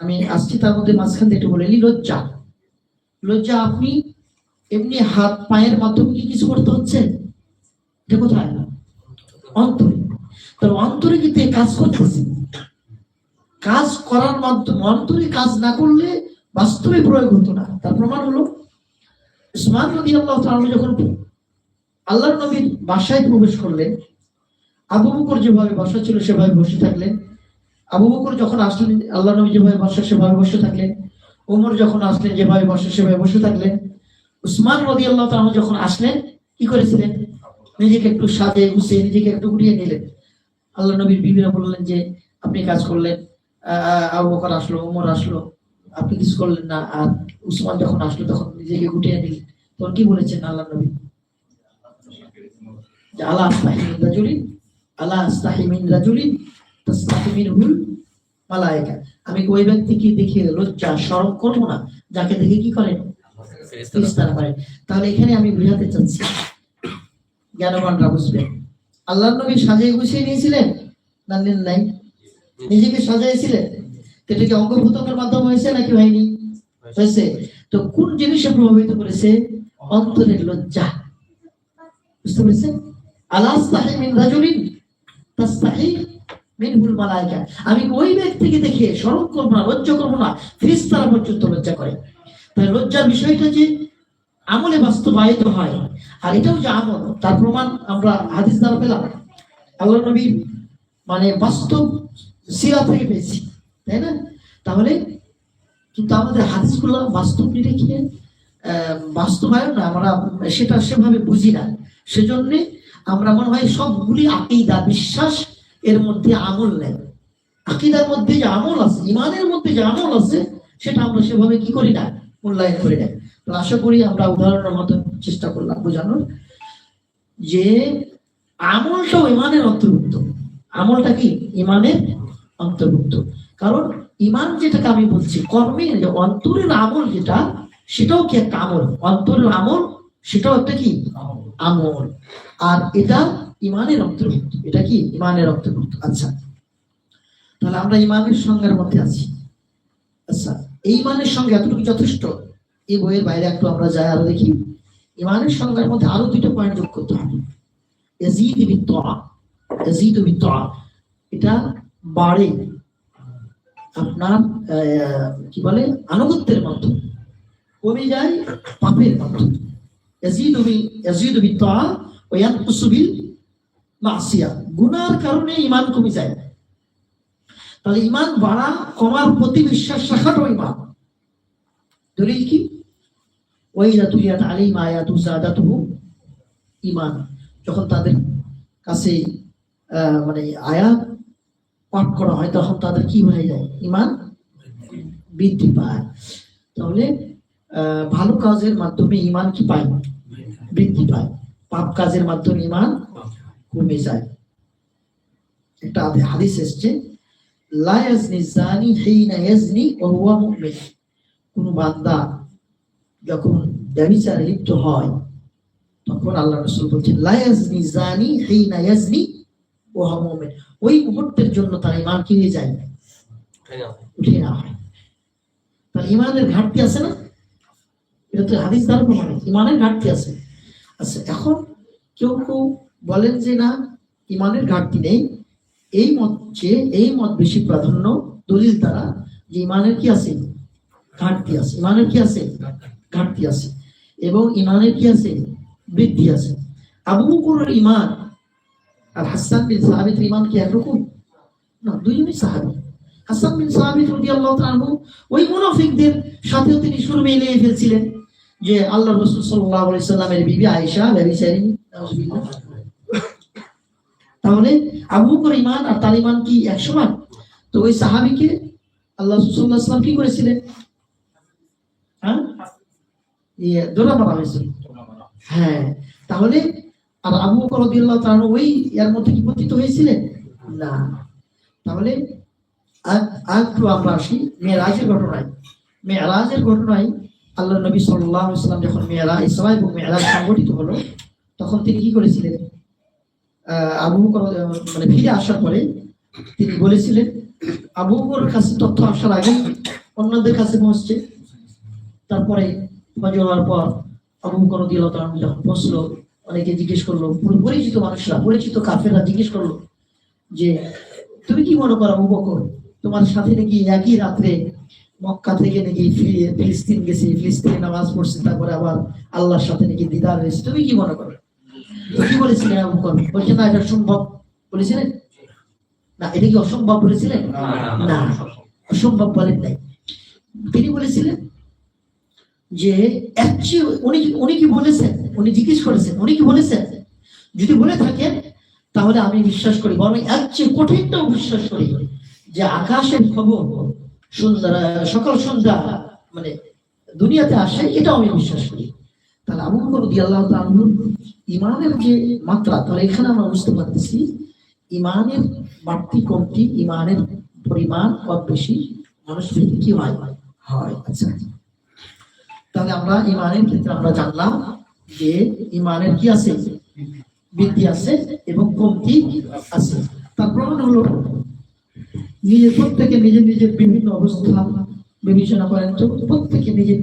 আমি আসছি তার মধ্যে মাঝখান থেকে একটু বলে নি। লজ্জা, লজ্জা আপনি এমনি হাত পায়ের মাধ্যমে কি কিছু করতে হচ্ছে, এটা কোথায়, অন্তরে। তাহলে অন্তরে কিন্তু কাজ করতেছে, কাজ করার মাধ্যমে, অন্তরে কাজ না করলে বাস্তবে প্রয়োগ হতো না। তার প্রমাণ হলো উসমান রাদিয়াল্লাহু তাআলা যখন আল্লাহর নবীর বাসায় প্রবেশ করলেন, আবু বকর যেভাবে বসা ছিল সেভাবে বসে থাকলেন। আবু বকর যখন আসলেন আল্লাহ নবী যেভাবে বসা সেভাবে বসে থাকলেন। ওমর যখন আসলেন যেভাবে বসা সেভাবে বসে থাকলেন। উসমান রাদিয়াল্লাহু তাআলা যখন আসলেন কি করেছিলেন, নিজেকে একটু সাজে গুছিয়ে নিজেকে একটু গুটিয়ে নিলেন। আল্লাহ নবীর বিবিরা বললেন যে আপনি কাজ করলেন, আবু বকর আসলো, ওমর আসলো, আপনি কিছু করলেন না। আর উসমান যখন আসলো তখন নিজেকে গুটিয়ে নিলেন। তখন কি বলেছেন আল্লাহ নবী, যে আলা আস্তাহি মিন রাজুলিন, আলা আস্তাহি মিন রাজুলিন তাস্তাহি মিনহুল মালায়েকা, আমি ওই ব্যক্তিকে দেখে লজ্জা শরম করবো না যাকে দেখে কি করেন, ফেরেশতারা করেন। তাহলে এখানে আমি বুঝাতে চাচ্ছি, জ্ঞানবানরা বুঝবেন, আল্লাহর নবী সাজিয়ে গুছিয়ে নিয়েছিলেন না নেন নাই, নিজেকে সাজাইছিলেন, এটা কি অঙ্গ প্রত্যঙ্গের মাধ্যমে হয়েছে নাকি হয়নি, হয়েছে। তো কোন জিনিসে প্রভাবিত করেছে, অন্তরের লজ্জা, বুঝতে পেরেছেন? আলাস্তাহি মিন রাজুলিন তাস্তাহি মিনহুল মালায়েকা, আমি ওই ব্যক্তিকে দেখে শরম করব না, লজ্জা করব না, ফেরেশতারা পর্যন্ত লজ্জা করে। তাই লজ্জার বিষয়টা যে আমলে বাস্তবায়িত হয়, আর এটাও যে আমল, তার প্রমাণ আমরা হাদিস দ্বারা পেলাম, আল্লাহ নবী মানে বাস্তব সিরা থেকে পেয়েছি, তাই না? তাহলে কিন্তু আমাদের হাদিসগুলো বাস্তব নিরিখে বাস্তবায়ন না, আমরা সেটা সেভাবে বুঝি না। সেজন্য আমরা মনে হয় সবগুলি আকীদা বিশ্বাস, এর মধ্যে আমল নেই। আকীদার মধ্যে যে আমল আছে, ইমানের মধ্যে যে আমল আছে, সেটা আমরা সেভাবে কি করি না, মূল্যায়ন করি না। তো আশা করি আমরা উদাহরণের মতো চেষ্টা করলাম বোঝানোর যে আমলটাও ইমানের অন্তর্ভুক্ত। আমলটা কি ইমানের অন্তর্ভুক্ত, কারণ ইমান যেটাকে আমি বলছি কর্মের যে অন্তরের আমল যেটা, সেটাও কি একটা আমল, অন্তরের আমল সেটাও একটা কি আমল, আর এটা ইমানের অন্তর্ভুক্ত, এটা কি ইমানের অন্তর্ভুক্ত। আচ্ছা, তাহলে আমরা ইমানের সংজ্ঞার মধ্যে আছি। আচ্ছা, এই ইমানের সঙ্গে এতটুকু যথেষ্ট, এই বইয়ের বাইরে একটু আমরা যাই আরো দেখি। ইমানের সংজ্ঞার মধ্যে আরো দুটো পয়েন্ট যোগ করতে হবে। ইয়াজিদু বিত-তাআ, ইয়াজিদু বিত-তাআ, এটা বাড়ে আপনার কি বলে আনুগত্যের মাধ্যমে, কমে যায় পাপের মাধ্যমে। ইয়াজিদু বিত-তাআ ওয়া ইয়ানকুসু বিল মাসিয়া, গুনার কারণে ঈমান কমে যায়। তাহলে ঈমান বাড়া কমার প্রতি বিশ্বাস রাখাটাও ঈমান। দলিল কি, ওয়াইযা তুলিয়াত আলাইহিম আয়াতু যাদাতুহুম ঈমান, যখন তাদের কাছে মানে আয়াত পাঠ করা হয় তখন তাদের কি হয়ে যায়? ঈমান বৃদ্ধি পায়। তাহলে ভালো কাজের মাধ্যমে ঈমান কি পায়? বৃদ্ধি পায়। পাপ কাজের মাধ্যমে ঈমান কমে যায়। একটা হাদিস এসেছে, লা ইয়াজনি জানি হিনা ইয়াজনি ওয়া হুয়া মুমিন। কোন বান্দা যখন ব্যভিচারে লিপ্ত হয় তখন আল্লাহ রাসূল বলছেন, লা ইয়াজনি জানি হিনা ইয়াজনি ওয়া হুয়া মুমিন। ওই মুহূর্তের জন্য তার ঈমান কি হয়ে যায়? উঠে না হয়। তার ঈমানের ঘাটতি আছে না? এটা তো হাদিস দ্বারা প্রমাণিত, ঈমানের ঘাটতি আছে। আচ্ছা, এখন কেউ কেউ বলেন যে না, ঈমানের ঘাটতি নেই, এই মত বেশি প্রাধান্য দলিল দ্বারা যে ঈমানের কি আছে? ঘাটতি আছে। ঈমানের কি আছে? ঘাটতি আছে। এবং ঈমানের কি আছে? বৃদ্ধি আছে। আবু বকরের ঈমান আর হাসান বিন সাবিতের ঈমান কি একরকম না? দুইজনই সাহাবী। হাসান বিন সাবিত রাদিয়াল্লাহু তাআলা আনহু ওই মুনাফিকদের সাথেও তিনি সুর মিলিয়ে ফেলছিলেন যে আল্লাহর রাসূল সাল্লাল্লাহু আলাইহি সাল্লামের বিবি আয়েশা ব্যভিচারিণী। নাউযুবিল্লাহ। তাহলে আবু বকর ঈমান আর তার ঈমান কি এক সমান? তো ওই সাহাবীকে আল্লাহ রাসূল সাল্লাল্লাহু আলাইহি সাল্লাম কি করেছিলেন? হ্যাঁ, দোলা মারা হয়েছিল। হ্যাঁ, তাহলে আর আবু বকর রাদিয়াল্লাহু তাআলা ওই এর মধ্যে কি পতিত হয়েছিলেন? না। তাহলে আজকে আমরা আসি মেরাজের ঘটনায়। মেরাজের ঘটনায় আল্লাহ নবী সাল্লাল্লাহু আলাইহি ওয়াসাল্লাম যখন ইসরা এবং মেরাজ সংগঠিত হলো তখন তিনি কি করেছিলেন? আবু বকর মানে ফিরে আসার পরে তিনি বলেছিলেন, আবু বকরের কাছে তথ্য আসার আগে অন্যদের কাছে পৌঁছছে। তারপরে ফজর হওয়ার পর আবু বকর রাদিয়াল্লাহু তাআলা যখন বসলো, অনেকে জিজ্ঞেস করলো, পরিচিত মানুষরা, পরিচিত কাফেররা জিজ্ঞেস করলো যে তুমি কি মনে করো আবু বকর, তোমার সাথে নাকি একই রাত্রে মক্কা থেকে নাকি ফিলিস্তিন গেছে, ফিলিস্তিনে নামাজ পড়ছে, তারপরে আবার আল্লাহর সাথে নাকি দিদার হয়েছে, তুমি কি মনে করো? কি বলেছিলেন আবু বকর? বলছেন না, এটা সম্ভব বলেছিলেন না। এটা কি অসম্ভব বলেছিলেন? না, অসম্ভব বলেন নাই। তিনি বলেছিলেন যে উনি কি বলেছেন, উনি জিজ্ঞেস করেছেন উনি কি বলেছেন, যদি বলে থাকেন তাহলে আমি বিশ্বাস করি, বরং এর চেয়ে কঠিনটাও বিশ্বাস করি যে আকাশের খবর সকাল সন্ধ্যা মানে দুনিয়াতে আসে, এটাও আমি বিশ্বাস করি। তাহলে আবু বকর রাদিয়াল্লাহু তাআলা ঈমানের যে মাত্রা, তাহলে এখানে আমরা বুঝতে পারতেছি ঈমানের বাড়তি কমতি, ঈমানের পরিমাণ কম বেশি মানুষ ভেদে কি হয়। আচ্ছা, তাহলে আমরা ঈমানের ক্ষেত্রে আমরা জানলাম যে ঈমানের কি আছে? বৃদ্ধি আছে এবং কমতি আছে। তার প্রমাণ হলো প্রত্যেকে নিজের বিভিন্ন অবস্থা বিবেচনা করেন তো, প্রত্যেকে নিজের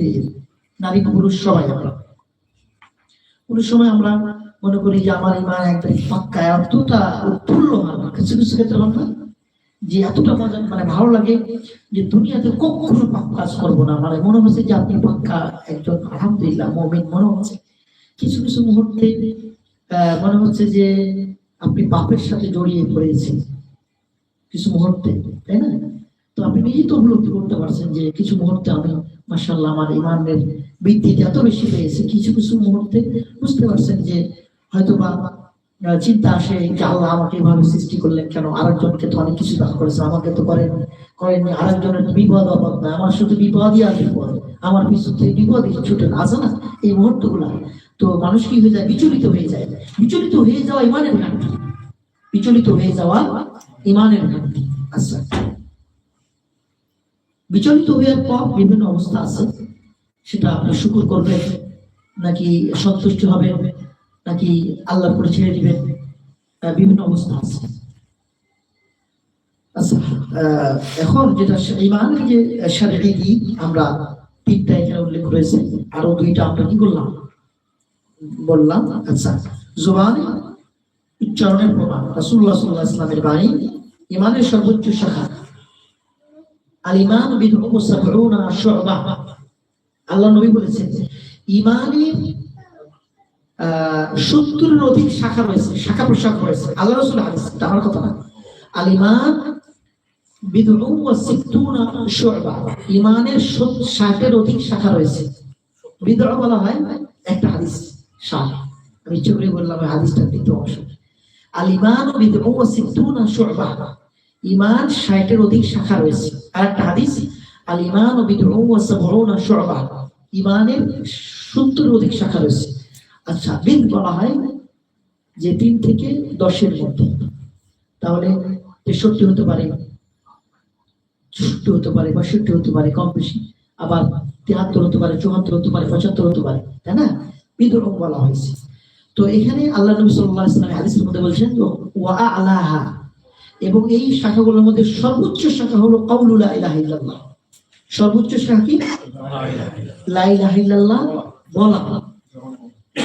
নারী পুরুষ সবাই আমরা কোনো সময় আমরা মনে করি যে আমার ঈমান একদম পাক্কা, এতটা উৎফুল্ল হয় কিছু কিছু ক্ষেত্রে আমরা যে এতটা মজা মানে ভালো লাগে যে দুনিয়াতে কখনো পাপ কাজ করবো না, মানে মনে হচ্ছে যে আপনি পাক্কা একজন আলহামদুলিল্লাহ মুমিন মনে হচ্ছে। কিছু কিছু মুহূর্তে মনে হচ্ছে যে আপনি পাপের সাথে জড়িয়ে পড়েছেন কিছু মুহূর্তে, তাই না? তো আপনি নিজেই তো উপলব্ধি করতে পারছেন যে কিছু মুহূর্তে আমি মাশাআল্লাহ আমার ঈমানের বৃদ্ধিটা এত বেশি পেয়েছে। কিছু কিছু মুহূর্তে বুঝতে পারছেন যে হয়তো বা চিন্তা আসে যে আল্লাহ আমাকে এভাবে সৃষ্টি করলেন কেন, আরেকজনকে তো অনেক কিছু দান করেছে, আমাকে তো করেননি। আরেকজনের বিপদ আপদ না, আমার শুধু বিপদই আর বিপদ, আমার পিছু থেকে বিপদই ছুটে আসে না। এই মুহূর্তগুলা তো মানুষ কি হয়ে যায়? বিচলিত হয়ে যায়। বিচলিত হয়ে যাওয়া ঈমানের ঘাটতি, বিচলিত হয়ে যাওয়া ঈমানের ঘাটতি। আচ্ছা, বিচলিত হওয়ার পর বিভিন্ন অবস্থা আছে, সেটা আপনি শুকর করবেন নাকি সন্তুষ্ট হবেন নাকি আল্লাহর উপরে ছেড়ে দিবেন, বিভিন্ন অবস্থা আছে। আচ্ছা, এখন যেটা ঈমানের যে শারঈ দিক আমরা তিনটা এখানে উল্লেখ করেছে, আরো দুইটা আমরা কি করলাম বললাম। আচ্ছা, জবানে উচ্চারণের প্রমাণ রাসূলুল্লাহ সাল্লাল্লাহু আলাইহি ওয়াসাল্লামের বাণী ঈমানের সর্বোচ্চ শাখা। আল ঈমান বিদ'উ সাবউনা শু'বা। আল্লাহ নবী বলেছেন ঈমানের 70-এর অধিক শাখা রয়েছে, শাখা প্রশাখা রয়েছে। আল্লাহ রাসূল হাদিস, আমার কথা না। আল ঈমান বিদ'উ সিত্তুনা শু'বা, ঈমানের 60-এর অধিক শাখা রয়েছে। বিদ'উ বলা হয় একটা হাদিস শাখা, আমি ইচ্ছে করে বললাম হাদিসটার দ্বিতীয় অংশ। আল ঈমান বিদ'উ সিত্তুনা শু'বা, ইমান 60-এর অধিক শাখা রয়েছে। আর একটা হাদিস, আল ইমান ও বিদউন ওয়া সাবউনা শুআবা, ইমানের 70-এর অধিক শাখা রয়েছে। আচ্ছা, বিদ বলা হয় যে 3 থেকে 10-এর মধ্যে, তাহলে 63 হতে পারে, 64 হতে পারে, 62 হতে পারে, কম বেশি, আবার 73 হতে পারে, 74 হতে পারে, 75 হতে পারে, তাই না? বিদউন বলা হয়েছে। তো এখানে আল্লাহ নবী সাল্লাল্লাহু আলাইহি ওয়াসাল্লাম হাদিসের মধ্যে বলছেন ওয়া আ'লাহা, এবং এই শাখাগুলোর মধ্যে সর্বোচ্চ শাখা হলো কাউলু লা ইলাহা ইল্লাল্লাহ। সর্বোচ্চ শাখা কি? লা ইলাহা ইল্লাল্লাহ বলা,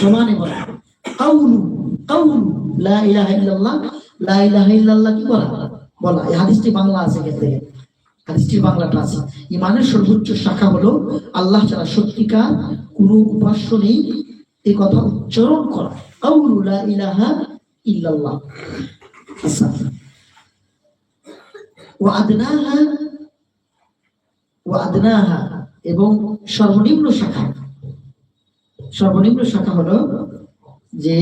জমানে বলা। কাউলু কাউলু লা ইলাহা ইল্লাল্লাহ, লা ইলাহা ইল্লাল্লাহ কি বলা? বলা। এই হাদিসটি বাংলা আছে, ক্ষেত্রে হাদিসটির বাংলাটা আছে। ইমানের সর্বোচ্চ শাখা হলো আল্লাহ ছাড়া সত্যিকার কোনো উপাস্য নেই এই কথা উচ্চারণ করা, কাউলু লা ইলাহা ইল্লাল্লাহ। আচ্ছা, ওয়া আদনাহা, ওয়া আদনাহা, এবং সর্বনিম্ন শাখা, সর্বনিম্ন শাখা হলো যে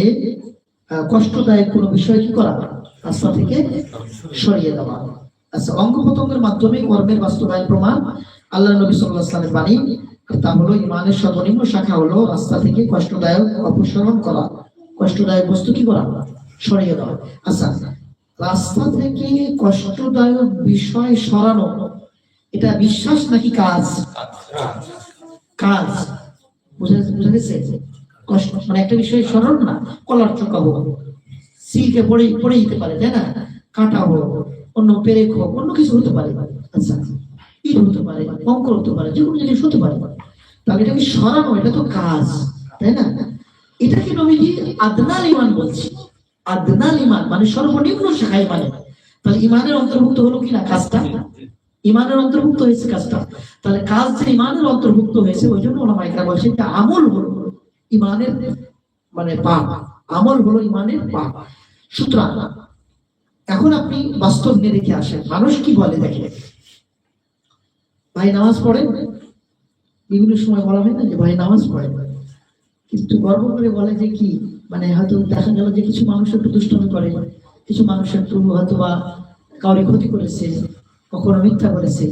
কষ্টদায়ক কোনো বিষয় কি করা, রাস্তা থেকে সরিয়ে দেওয়া। আচ্ছা, অঙ্গ প্রত্যঙ্গের মাধ্যমে কর্মের বাস্তবায়ন প্রমাণ আল্লাহ নবী সাল্লাল্লাহু আলাইহি ওয়াসাল্লামের বাণী, তা হলো ইমানের সর্বনিম্ন শাখা হলো রাস্তা থেকে কষ্টদায়ক অপসারণ করা, কষ্টদায়ক বস্তু কি করা, সরিয়ে দেওয়া। আচ্ছা, রাস্তা থেকে কষ্টদায়ক বিষয় সরানো, এটা বিশ্বাস নাকি কাজ? কাজ। বুঝা গেছে? কষ্ট মানে একটা বিষয় সরানো না, কলার চোকা হোক, সিলকে পড়ে যেতে পারে, তাই না? কাঁটা হোক, অন্য পেরেক হোক, অন্য কিছু হতে পারে। আচ্ছা, ইট হতে পারে, কঙ্কর হতে পারে, যে কোনো জিনিস হতে পারে। তাহলে এটাকে সরানো, এটা তো কাজ, তাই না? এটাকে নবীজি আদনাল ইমান বলছে। আদনাল ইমান মানে সর্বনিম্ন শাখা ইমানে। তাহলে ইমানের অন্তর্ভুক্ত হলো কিনা কাজটা? ইমানের অন্তর্ভুক্ত হয়েছে কাজটা। তাহলে কাজ যে ইমানের অন্তর্ভুক্ত হয়েছে, ওই জন্য ওলামায়ে কেরাম বলছেন যে আমল হলো ইমানের মানে পাপ, আমল হলো ইমানের পাপ। সুতরাং এখন আপনি বাস্তব নিয়ে দেখে আসেন, মানুষ কি বলে দেখে, ভাই নামাজ পড়ে, বিভিন্ন সময় বলা হয় না যে ভাই নামাজ পড়ে, কিন্তু গর্ব করে বলে যে কি, মানে হয়তো দেখা গেল যে কিছু মানুষ একটু দুষ্টমি করে, কিছু মানুষ একটু হয়তো বা কাউরে ক্ষতি করেছে, কখনো মিথ্যা করেছে,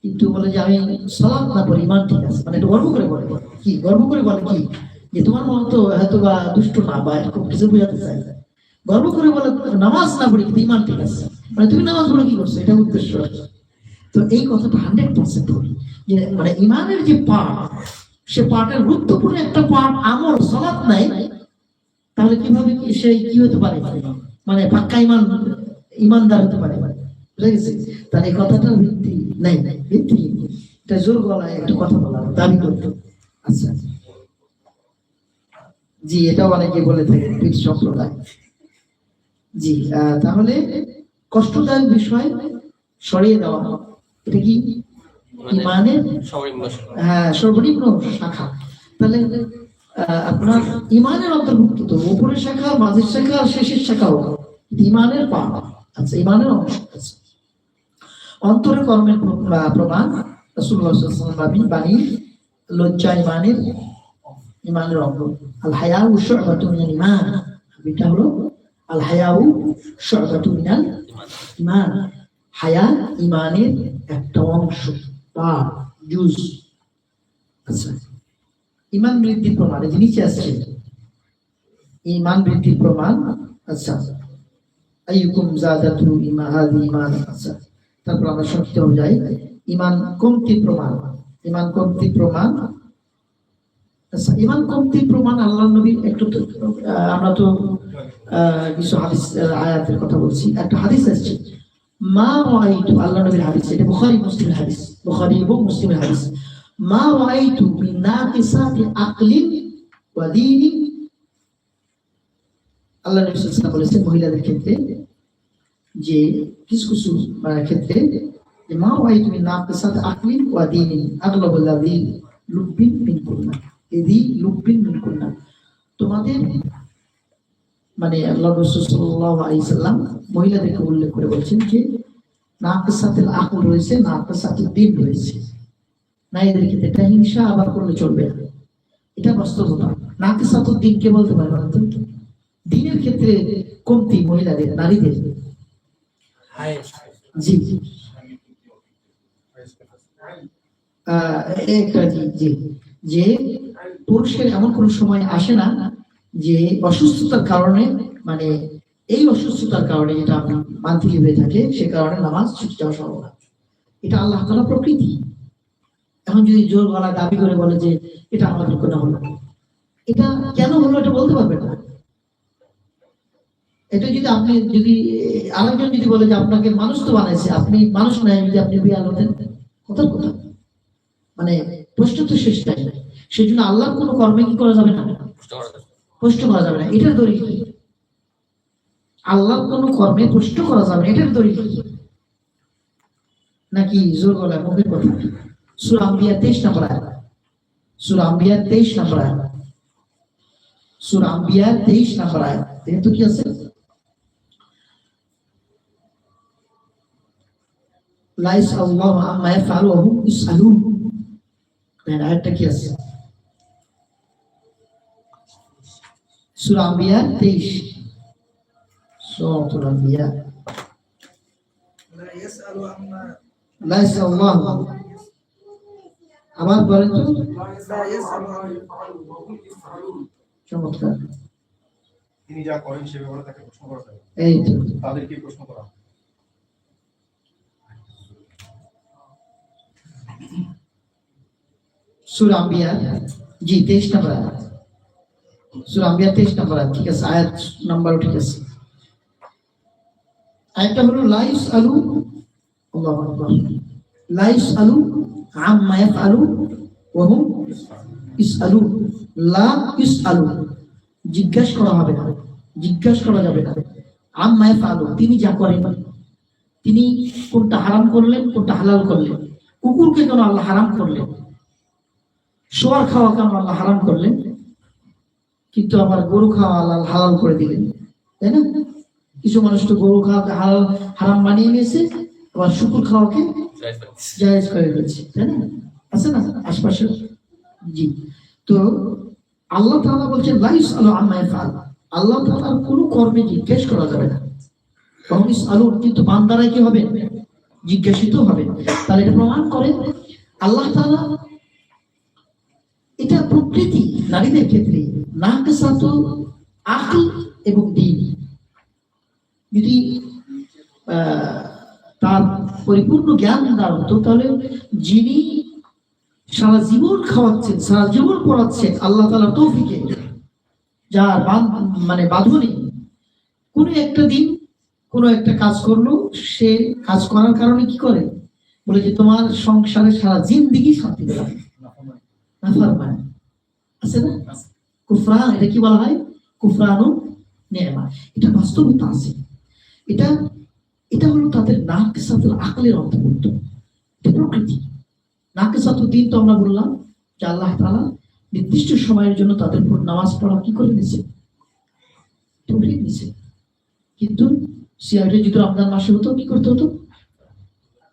কিন্তু বলে যে আমি সালাত না পড়ি, ইমান ঠিক আছে, মানে একটু গর্ব করে বলে। কি গর্ব করে বলে কি, যে তোমার মন তো হয়তো বা দুষ্ট না, বা এরকম কিছু বোঝাতে চাই। গর্ব করে বলে নামাজ না পড়ি কিন্তু ইমান ঠিক আছে, মানে তুমি নামাজ পড়ে কি করছো, এটা উদ্দেশ্য। তো এই কথাটা 100% বলি যে মানে ইমানের যে পাঠ, সে পাঠের গুরুত্বপূর্ণ একটা পাঠ আমল, সালাত নাই, তাহলে কিভাবে সে কি হতে পারে, মানে পাক্কা ইমানদার হতে পারে? বুঝা গেছে? তাহলে এই কথাটার ভিত্তি নাই, ভিত্তি এটা জোর গলায় একটা কথা বলা দাবি করতো। আচ্ছা জি, এটাও অনেকে বলে থাকে পীর সম্প্রদায়। জি, তাহলে কষ্টদায়ক বিষয় সরিয়ে দেওয়া, এটা কি ইমানের সর্বনিম্ন শাখা। তাহলে আপনার ইমানের অন্তর্ভুক্ত তো উপরের শাখা, মাঝের শাখা, শেষের শাখা হোক, ইমানের পা। আচ্ছা, ইমানের অংশ আছে। অন্তরে কর্মের প্রমাণ রাসূলুল্লাহ সাল্লাল্লাহু আলাইহি ওয়াসাল্লাম বাণী, লজ্জা ইমানের অঙ্গ। আল হায়াউ শু'বাতুন মিনাল ঈমান, এটা হলো আল হায়াউ শু'বাতুন মিনাল ঈমান। হায়া ইমানের একটা অংশ বা জুজ। আচ্ছা, ইমান বৃদ্ধির প্রমাণ, এই নিচে আসছে ইমান বৃদ্ধির প্রমাণ। আচ্ছা, আইয়ুকুম যাদাতু ঈমান। আচ্ছা, তারপর আমরা সত্য যাই ইমান কমতির প্রমাণ। ইমান কমতির প্রমাণ। আচ্ছা, ইমান কমতির প্রমাণ আল্লাহর নবীর একটু আমরা তো কিছু হাদিস আয়াতের কথা বলছি। একটা হাদিস আসছে মা রাআইতু, আল্লাহ নবীর হাদিস, এটা বুখারী মুসলিমের হাদিস, বুখারী এবং মুসলিমের হাদিস। মা রাআইতু মিন নাকিসাতি আকলিন ওয়া দীনি, আল্লাহ নবী সাল্লাল্লাহু আলাইহি ওয়াসাল্লাম বলেছেন মহিলাদের ক্ষেত্রে যে কিছু কিছু ক্ষেত্রে যে মা রাআইতু মিন নাকিসাতি আকলিন ওয়া দীনি আগলাবুল্লাযী লুব্বিন মিনকুন্না, এদি লুব্বিন মিনকুন্না, তোমাদের মানে আল্লাহ রাসূল সাল্লাল্লাহু আলাইহি ওয়াসাল্লাম মহিলাদেরকে উল্লেখ করে বলছেন যে নাকিসাতুল আকল রয়েছে, নাকিসাতুদ দ্বীন রয়েছে। নারীদের ক্ষেত্রে এটা হিংসা আবার করলে চলবে না, এটা বাস্তবতা। নাকিসাতুদ দ্বীন কে বলতে পারবে না? দ্বীনের ক্ষেত্রে কমতি মহিলাদের, নারীদের জি একটা জি জি যে পুরুষের এমন কোন সময় আসে না যে অসুস্থতার কারণে, মানে এই অসুস্থতার কারণে যেটা আপনার মান্থলি হয়ে থাকে সে কারণে নামাজ ছুটে যাওয়া সম্ভব না। এটা আল্লাহ তাআলা প্রকৃতি। এখন যদি জোর গলা দাবি করে বলে যে এটা আমাদের কোনো হলো, এটা কেন হলো এটা বলতে পারবে না। এটা যদি আপনি যদি আরেকজন যদি বলে যে আপনাকে মানুষ তো বানাইছে, আপনি মানুষ নাই, যদি আপনি বিড়াল হতেন, কোথাও কোথাও মানে প্রশ্ন তো শেষ নাই। সেই জন্য আল্লাহর কোনো কর্মে কি করা যাবে না, প্রশ্ন করা যাবে না। এটার দলিল কি? আল্লাহর কোনো কর্মে প্রশ্ন করা যাবে না, এটার দলিল কি? নাকি জোর গলায় মুখের কথা? সূরা আম্বিয়া 23 নম্বর আয়াত, সূরা আম্বিয়া 23 নম্বর আয়াত, সূরা আম্বিয়া 23 নম্বর আয়াত। দেখেন তো কি আছে, লাইস আল্লাহু আম্মা ইয়াফআলু ওয়া হুম ইসআলুন। আয়াতটা কি আছে? সূরা আম্বিয়া 23, সূরাতুল আম্বিয়া। লাইস আল্লাহু, আবার বলেন তো। চমৎকার। তিনি যা করেন সে ব্যাপারে তাকে প্রশ্ন করা যাবে। এই তো তাদেরকে প্রশ্ন করা। সূরা আম্বিয়া জি 23 নম্বর আয়াত, সূরা আম্বিয়া 23 নম্বর আয়াত। ঠিক আছে, আয়াত নাম্বারও ঠিক আছে। আয়াতটা হলো লা ইসআলু, আল্লাহু আকবার, লা ইসআলু আম্মা ইয়াফআলু ওয়া হুম ইসআলু। লা ইসআলু, জিজ্ঞাসা করা হবে না, জিজ্ঞাসা করা যাবে না। আম্মা ইয়াফআলু, তিনি যা করেন, তিনি কোনটা হারাম করলেন কোনটা হালাল করলেন। কুকুরকে কেন আল্লাহ হারাম করলেন, শোয়ার খাওয়া কেন আল্লাহ হারাম করলেন, কিন্তু আবার গরু খাওয়া আল্লাহ হালাল করে দিলেন, তাই না? কিছু মানুষ তো গরু খাওয়াকে হারাম বানিয়ে নিয়েছে, আবার শুকুর খাওয়াকে জায়েজ করে দিয়েছে, তাই না? আছে না আশপাশে? জি। তো আল্লাহ তাআলা বলছেন লা ইসআলু আম্মা ইয়াফআল, আল্লাহ তাআলার কোনো কর্মে জিজ্ঞেস করা যাবে না। ওয়াহুম ইসআলুন, কিন্তু বান্দারা কি হবে, জিজ্ঞাসিত হবে। তাহলে এটা প্রমাণ করে আল্লাহ তাআলা, এটা প্রকৃতি নারীদের ক্ষেত্রে নাকিসাতু আকল এবং দ্বীন, যদি তার পরিপূর্ণ জ্ঞান দেওয়া হতো তাহলে যিনি সারা জীবন খাওয়াচ্ছেন সারা জীবন পড়াচ্ছেন আল্লাহ তাআলার তৌফিকে, যার মানে বাঁধনে কোনো একটা দিন কোনো একটা কাজ করলো, সে কাজ করার কারণে কি করে বলে যে তোমার সংসারে সারা জিন্দেগি শান্তি পেলাম, নাফরমান আছে না, কুফরান, এটা কি বলা হয়, কুফরানু নি'মা। এটা বাস্তবতা আছে। এটা এটা হলো তাদের নাকিসাতুল আকলের অন্তর্ভুক্ত, এটা প্রকৃতি। নাকিসাতুল দ্বীন তো আমরা বললাম যে আল্লাহ তাআলা নির্দিষ্ট সময়ের জন্য তাদের উপর নামাজ পড়া কি করে নিয়েছে, তৌফিক দিয়েছে। কিন্তু সিয়ামটা যদি রমজান মাসে হতো কি করতে হতো,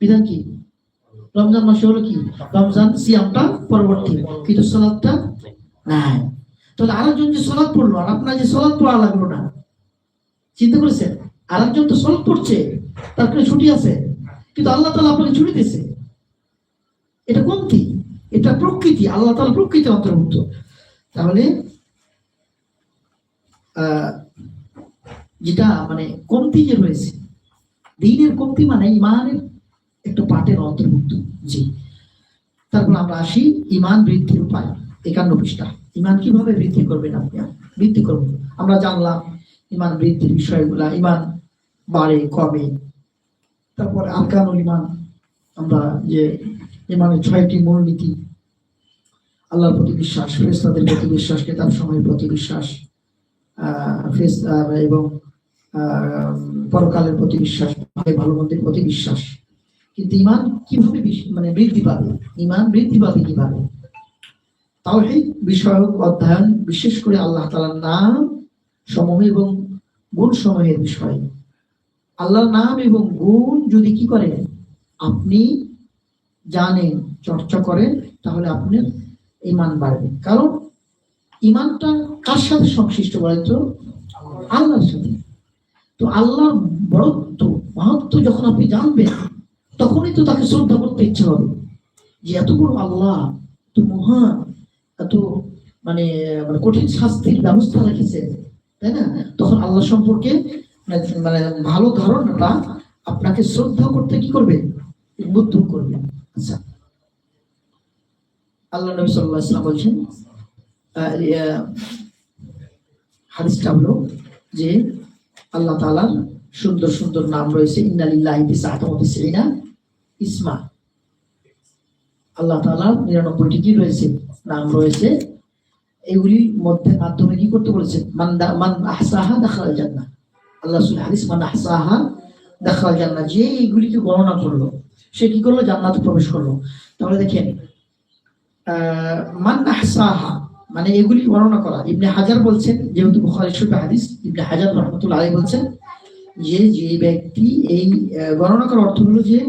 বিধান কি, রমজান মাসে হলো কি রমজান সিয়ামটা পরবর্তী, কিন্তু সালাতটা নাই। তাহলে আরেকজন যে সালাত পড়লো আর আপনার যে সালাত পড়া লাগলো না, চিন্তা করেছেন? আরেকজন তো সালাত পড়ছে, তার কোনো ছুটি আছে, কিন্তু আল্লাহ তাআলা আপনাকে ছুটি দিয়েছে। এটা কমতি, এটা প্রকৃতি, আল্লাহ তাআলা প্রকৃতি অন্তর্ভুক্ত। তাহলে যেটা মানে কমতি যে রয়েছে, দ্বীনের কমতি মানে ইমানের একটা পার্টের অন্তর্ভুক্ত। জি। তারপর আমরা আসি ইমান বৃদ্ধির উপায়, 51 পৃষ্ঠা। ইমান কিভাবে বৃদ্ধি করবেন আপনি, বৃদ্ধি করবেন। আমরা জানলাম ইমান বৃদ্ধির বিষয়গুলা, ইমান বাড়ে কমে। তারপরে আরকানুল ইমান, আমরা যে ইমানের 6টি মূলনীতি, আল্লাহর প্রতি বিশ্বাস, ফেরেশতাদের প্রতি বিশ্বাস, কিতাব সময়ের প্রতি বিশ্বাস, এবং পরকালের প্রতি বিশ্বাস, ভালো মন্দের প্রতি বিশ্বাস। কিন্তু ইমান কিভাবে মানে বৃদ্ধি পাবে, ইমান বৃদ্ধি পাবে কিভাবে? তাওহীদ বিষয়ক অধ্যয়ন, বিশেষ করে আল্লাহ তাআলার নাম সমূহ এবং গুণ সমূহের বিষয়। আল্লাহর নাম এবং গুণ যদি কি করেন আপনি জানেন, চর্চা করেন, তাহলে আপনার ইমান বাড়বে। কারণ ইমানটা কার সাথে সংশ্লিষ্ট বলেন তো, আল্লাহর সাথে। তো আল্লাহর বড়ত্ব মাহাত্ম যখন আপনি জানবেন, তখনই তো তাকে শ্রদ্ধা করতে ইচ্ছে হবে, যে এত বড় আল্লাহ, এত মহান, এত মানে মানে কঠিন শাস্তির ব্যবস্থা রেখেছে, তাই না? তখন আল্লাহ সম্পর্কে মানে ভালো ধারণাটা আপনাকে শ্রদ্ধা করতে কি করবে, উদ্বুদ্ধ করবে। আচ্ছা, আল্লাহ নবী সাল্লাল্লাহু আলাইহি ওয়াসাল্লাম বলছেন, হাদিসটা হলো যে আল্লাহ তাআলার সুন্দর সুন্দর নাম রয়েছে, ইন্না লিল্লাহি তিসআতান ওয়া তিসঈনা ইসমা। আল্লাহ তাআলার 99টি কি রয়েছে, নাম রয়েছে। এগুলির মধ্যে মাধ্যমে কি করতে বলেছেন, মান আহসাহা দাখালাল জান্নাহ। আল্লাহ রাসূল হাদিস, মান আহসাহা দাখালাল জান্নাহ, যে এগুলিকে গণনা করলো সে কি করলো, জান্নাতে প্রবেশ করলো। তাহলে দেখেন, মান আহসাহা মানে এগুলি গণনা করা। ইবনে হাজার বলছেন, যেহেতু বুখারী শরীফে হাদিস, ইবনে হাজার রাহমাতুল্লাহ আলাইহি বলছেন যে যে ব্যক্তি এই গণনা করার অর্থ হলো যে,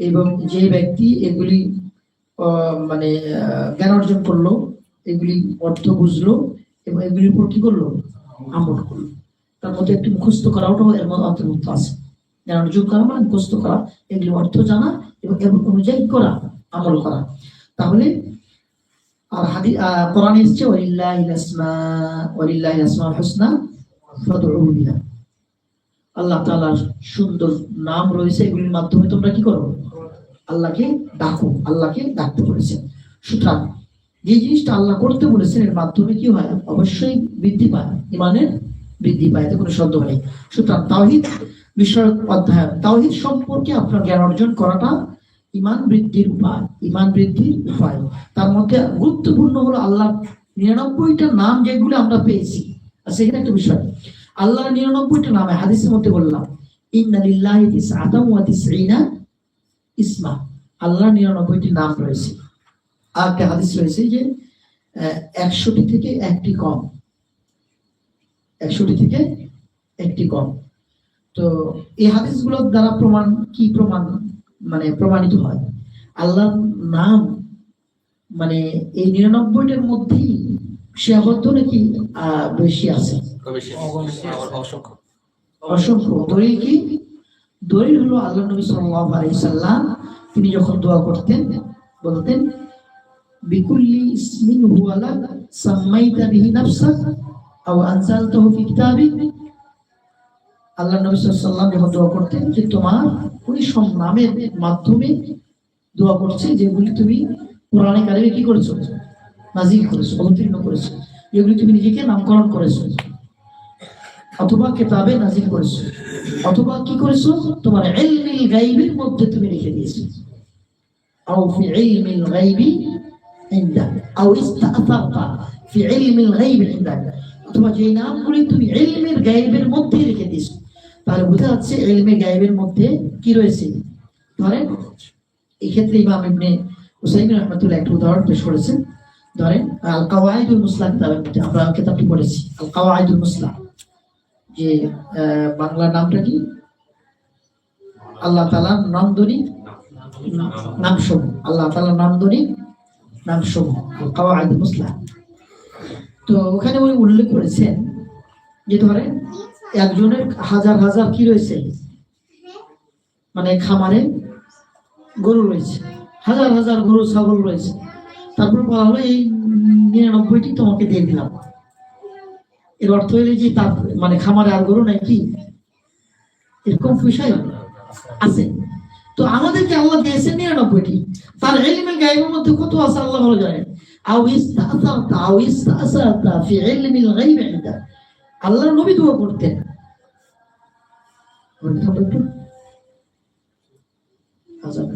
এবং যে ব্যক্তি এগুলি মানে জ্ঞান অর্জন করলো, এগুলি অর্থ বুঝলো এবং এগুলির উপর কি করলো, আমল করলো। তার মধ্যে একটি মুখস্থ করা, ওটাও এর মধ্যে অন্তর্ভুক্ত আছে। জ্ঞান অর্জন করা মানে মুখস্থ করা, এগুলি অর্থ জানা এবং অনুযায়ী করা, আমল করা। তাহলে আর কোরআনে এসেছে ওয়ালিল্লাহিল আসমাউল হুসনা ফাদউহু বিহা। আল্লাহ তাআলার সুন্দর নাম রয়েছে, এগুলির মাধ্যমে তোমরা কি করো, আল্লাহকে ডাকো, আল্লাহকে ডাকতে বলেছেন। সুতরাং যে জিনিসটা আল্লাহ করতে বলেছেন এর মাধ্যমে কি হয়, অবশ্যই বৃদ্ধি পায়, ইমানের বৃদ্ধি পায়, এতে কোনো সন্দেহ নেই। সুতরাং তাওহীদ বিষয়ক অধ্যায়, তাওহীদ সম্পর্কে আপনার জ্ঞান অর্জন করাটা ইমান বৃদ্ধির উপায়, ইমান বৃদ্ধির উপায়। তার মধ্যে গুরুত্বপূর্ণ হলো আল্লাহ 99টা নাম যেগুলো আমরা পেয়েছি। আর সেখানে একটা বিষয়, আল্লাহর 99টা নামে হাদিসের মধ্যে বললাম, ইন্না লিল্লাহি তিসআতান ওয়া তিসঈনা ইসমা। আল্লাহর 99টি নাম রয়েছে। আর একটা হাদিস রয়েছে যে 100টি থেকে একটি কম, 100টি থেকে একটি কম। তো এই হাদিসগুলোর দ্বারা প্রমাণ কি, প্রমাণ মানে প্রমাণিত হয় আল্লাহর নাম মানে এই 99টার মধ্যেই সীমাবদ্ধ নাকি বেশি আছে, অসংখ্য। দলিল কি? দলিল হলো আল্লাহ নবী সাল্লাল্লাহু আলাইহি সাল্লাম তিনি যখন দোয়া করতেন বলতেন, বিকুল্লি ইসমিন হুয়া লাক সাম্মাইতা বিহি নাফসাক আও আনজালতাহু ফি কিতাবিক। আল্লাহ নবী সাল্লাল্লাহু আলাইহি সাল্লাম যখন দোয়া করতেন যে তোমার ওই সব নামের মাধ্যমে দোয়া করছে যেগুলি তুমি কোরআনে কারিমে কি করেছো, নাজিল করেছো, অবতীর্ণ করেছো, যেগুলি তুমি নিজেকে নামকরণ করেছো, অথবা কিতাবে নাজিল করেছো, অথবা কি করেছো, তোমার ইলমিল গায়বের মধ্যে তুমি রেখে দিয়েছো, আও ফি ইলমিল গায়বি ইনদাক আও ইসতাআসারতা ফি ইলমিল গায়বি ইনদাক, অথবা যে নামগুলি তুমি ইলমের গায়বের মধ্যে রেখে দিয়েছো। তাহলে বোঝা যাচ্ছে ইলমে গায়বের মধ্যে কি রয়েছে। ধরেন এই ক্ষেত্রে ইমাম ইবনে উসাইমিন রাহমাতুল্লাহ একটা উদাহরণ পেশ করেছেন। ধরেন আল কাওয়াইদুল মুসলাহ কিতাবের মধ্যে আমরা কিতাবটি পড়েছি, আল কাওয়াইদুল মুসলাহ, যে বাংলা নামটা কি, আল্লাহ তাআলার নামধরি নামসমূহ, আল্লাহ তাআলার নামধরি নামসমূহ, আল কাওয়াইদুল মুসলাহ। তো ওখানে উনি উল্লেখ করেছেন যে ধরেন একজনের হাজার হাজার কি রয়েছে, মানে খামারে গরু রয়েছে, হাজার হাজার গরু ছাগল রয়েছে। তারপর বলা হলো এই 99টি তোমাকে দিয়ে দিলাম। এর অর্থ হইলে যে তার মানে খামারে আর গরু নাই, কি এরকম বিষয় আছে। তো আমাদেরকে আল্লাহ দিয়েছে 99টি, তার ইলমে গায়বের মধ্যে কত আছে আল্লাহ ভালো জানেন। আও ইসতাআসারতা আও ইসতাআসারতা ফি ইলমিল গায়বি ইনদাক। আল্লাহর নবী দোয়া করতেন, একটু আজান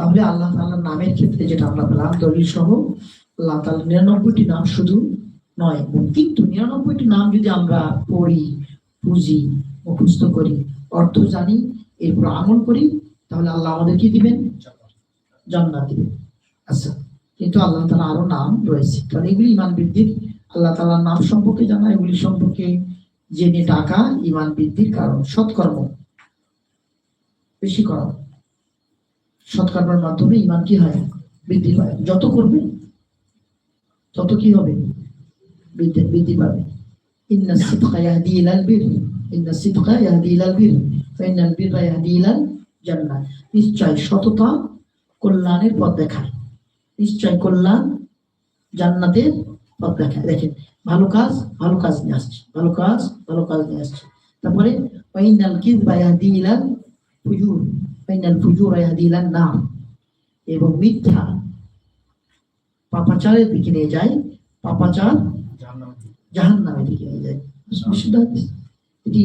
তাহলে আল্লাহ তাআলার নামের ক্ষেত্রে যেটা আমরা পেলাম দলিল সহ, আল্লাহ তাআলার 99টি নাম শুধু নয়, কিন্তু 99টি নাম যদি আমরা পড়ি, বুঝি, মুখস্থ করি, অর্থ জানি, এরপর আমল করি, তাহলে আল্লাহ আমাদের কি দিবেন? জান্নাত দিবেন। আচ্ছা, কিন্তু আল্লাহ তাআলা আরো নাম রয়েছে, কারণ এগুলি ইমান বৃদ্ধির, আল্লাহ তাআলার নাম সম্পর্কে জানা, এগুলি সম্পর্কে জেনে টাকা ইমান বৃদ্ধির কারণ। সৎকর্ম বেশি করা, সৎকর্মের মাধ্যমে ইমান কি হয়? বৃদ্ধি পায়। যত করবে তত কি হবে? বৃদ্ধি পাবে। ইন্না সিদকা ইয়াহদি ইলাল বির, ইন্না সিদকা ইয়াহদি ইলাল বির, ফাইনাল বিররা ইয়াহদি ইলাল জান্নাহ। নিশ্চয় সততা কল্যাণের পথ দেখায়, নিশ্চয় কল্যাণ জান্নাতের পথ দেখায়। দেখেন, ভালো কাজ নিয়ে আসছে, ভালো কাজ নিয়ে আসছে। তারপরে ফাইনাল কিযবা ইয়াহদি ইলাল ফুজুর, ফাইনাল ফুজুরা ইয়াহদি ইলান নার, এবং মিথ্যা পাপাচারের দিকে নিয়ে যায়, পাপাচার জাহান্নামের দিকে নিয়ে যায়। বিশুদ্ধ হাদিস। এটি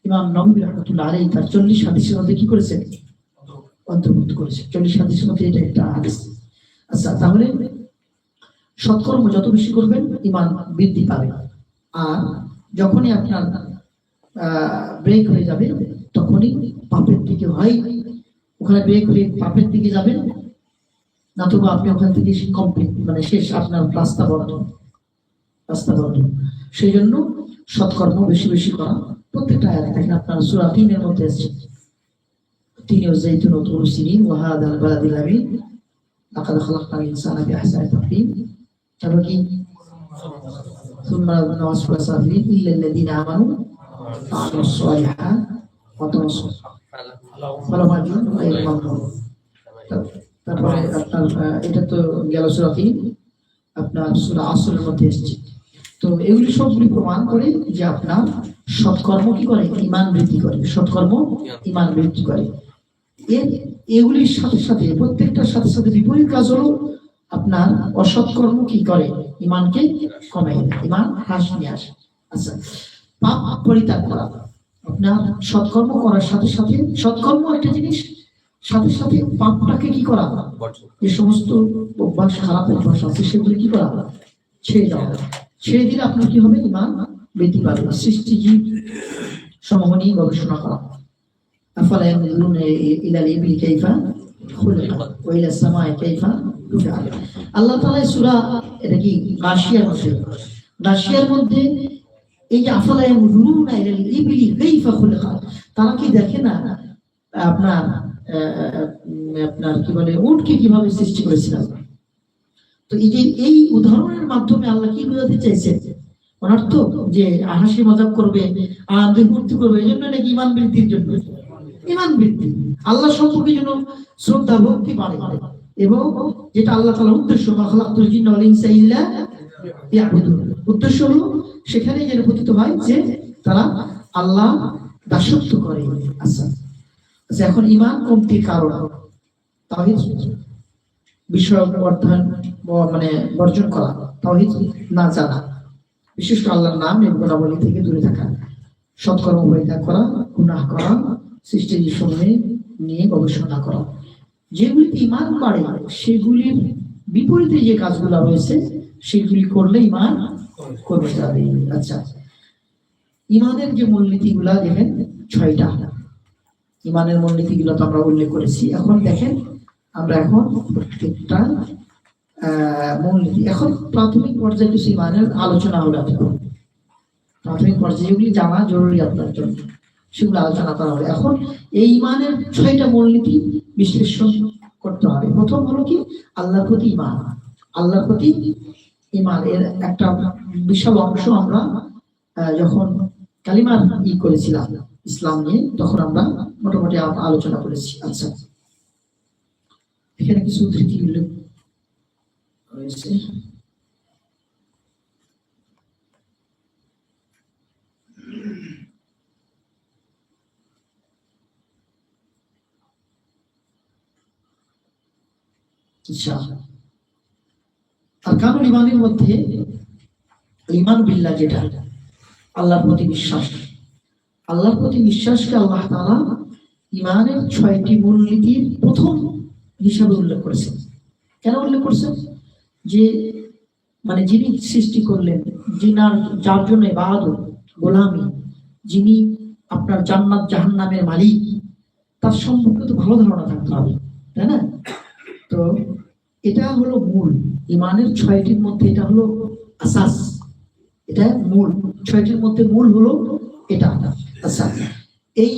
ইমাম নববী রাহমাতুল্লাহ আলাইহি তার 40 হাদিসের মধ্যে কি করেছেন? অন্তর্ভুক্ত করেছে। 40 হাদিসের মধ্যে এটা একটা হাদিস। আচ্ছা, তাহলে সৎকর্ম যত বেশি করবেন ইমান বৃদ্ধি পাবে। আর যখনই আপনার ব্রেক হয়ে যাবে, তখনই পাপের দিকে হয়, ওখানে ব্রেক হয়ে পাপের দিকে যাবেন, নতুবা আপনি ওখান থেকে কমপ্লিট মানে শেষ, আপনার রাস্তা বন্ধ। সেই জন্য সৎকর্ম বেশি বেশি করা। প্রত্যেকটা আয়াত দেখেন, আপনার সূরা 3-এর মধ্যে আছে, 3 ওয়াজাইতুন ওয়া তুর সিনিন ওয়া হাদাল বালাদিল আমিন লাকাদ খালাকনাল ইনসানা বিআহসানি তাকওয়িম। তারপর কি? সুম্মা নাওয়াসফা সাফিলিন ইল্লাল্লাযিনা আমানু ওয়া আমিলুস সালিহাত ওয়া তাওয়াসাউ ফালাহুম গায়রু মামনুন। তারপরে আপনার এটা তো গেল সূরা 3, আপনার সূরা আসরের মধ্যে এসেছে। তো এগুলি সবগুলি প্রমাণ করে যে আপনার সৎকর্ম কি করে? ইমান বৃদ্ধি করে। সৎকর্ম ইমান বৃদ্ধি করে। এগুলির সাথে সাথে, প্রত্যেকটার সাথে সাথে বিপরীত কাজ হলো আপনার অসৎকর্ম কি করে? ইমানকে কমায় দেয়, ইমান হ্রাস নিয়ে আসে। আচ্ছা, পাপ পরিত্যাগ করা, আপনার সৎকর্ম করার সাথে সাথে, সৎকর্ম একটা জিনিস, সাথে সাথে পাপটাকে কি করা? যে সমস্ত অভ্যাস, খারাপ অভ্যাস আছে সেগুলি কি করা? ছেড়ে দেওয়া। ছেড়ে দিলে আপনার কি হবে? ইমান বৃদ্ধি পাবে। সৃষ্টিজীব সমূহ নিয়ে গবেষণা করা। আফালা ইয়ানজুরুনা ইলাল ইবিলি কাইফা খুলিকাত ওয়া ইলাস সামাই কাইফা রুফিআত। আল্লাহ তাআলা সূরা, এটা কি গাশিয়ার মধ্যে এই যে আফালা ইয়ানজুরুনা ইলাল ইবিলি কাইফা খুলিকাত, তারা কি দেখে না আপনার কি বলে, উটকে কিভাবে সৃষ্টি করেছিলেন? তো এই যে এই উদাহরণের মাধ্যমে আল্লাহ কি বোঝাতে চাইছেন? ওনার তো যে হাসি মজাক করবে, আনন্দ ফুর্তি করবে, এই জন্য নাকি ইমান বৃদ্ধির জন্য, ইমান বৃদ্ধি, আল্লাহ সম্পর্কে যেন শ্রদ্ধা ভক্তি বাড়ে। এবং যেটা আল্লাহ তাআলার উদ্দেশ্য, মা খালাকতুল জিন্না ওয়াল ইনসা ইল্লা লিয়াবুদুন, উদ্দেশ্য হলো সেখানে যেন প্রতীত হয় যে তারা আল্লাহ দাসত্ব করে। আচ্ছা, এখন ইমান কমতির কারণ তাওহীদ বিষয় অধ্যয়ন মানে বর্জন করা, তাওহীদ না জানা, বিশেষ করে আল্লাহর নাম এবং গুণাবলী থেকে দূরে থাকা, সৎকর্ম পরিত্যাগ করা, গুনাহ করা, সৃষ্টির সমূহে নিয়ে গবেষণা করা। যেগুলিতে ইমান বাড়ে সেগুলির বিপরীতে যে কাজগুলো রয়েছে সেগুলি করলে ইমান কমে যাবে। আচ্ছা, ইমানের যে মূলনীতিগুলা দেখেন 6টা, ইমানের মূলনীতিগুলো তো আমরা উল্লেখ করেছি। এখন দেখেন আমরা এখন প্রত্যেকটা মূলনীতি, এখন প্রাথমিক পর্যায়ে কিছু ইমানের আলোচনা হলো। প্রাথমিক পর্যায়ে যেগুলি জানা জরুরি আপনার জন্য, সেগুলো আলোচনা করা হবে। এখন এই ইমানের 6টা মূলনীতি বিশ্লেষণ করতে হবে। প্রথম হলো কি? আল্লাহর প্রতি ইমান। আল্লাহর প্রতি ইমান এর একটা বিশাল অংশ আমরা যখন কালিমার করেছিলাম ইসলাম নিয়ে, তখন আমরা মোটামুটি আলোচনা করেছি। আচ্ছা, এখানে কিছু উদ্ধৃতি উল্লেখ রয়েছে। আরকানুল ইমানের মধ্যে ঈমান বিল্লাহ, যেটা আল্লাহর প্রতি বিশ্বাস, আল্লাহর প্রতি বিশ্বাসকে আল্লাহ তাআলা ঈমানের 6টি মূলনীতির প্রথম হিসাবে উল্লেখ করেছেন। কেন উল্লেখ করেছেন? যে মানে যিনি সৃষ্টি করলেন, যিনার যার জন্য ইবাদত গোলামি, যিনি আপনার জান্নাত জাহান্নামের মালিক, তার সম্পর্কে তো ভালো ধারণা থাকতে হবে, তাই না? তো এটা হলো মূল ইমানের 6টির মধ্যে, এটা হলো আসাস, এটা মূল 6টির মধ্যে মূল হলো এটা। আচ্ছা, এই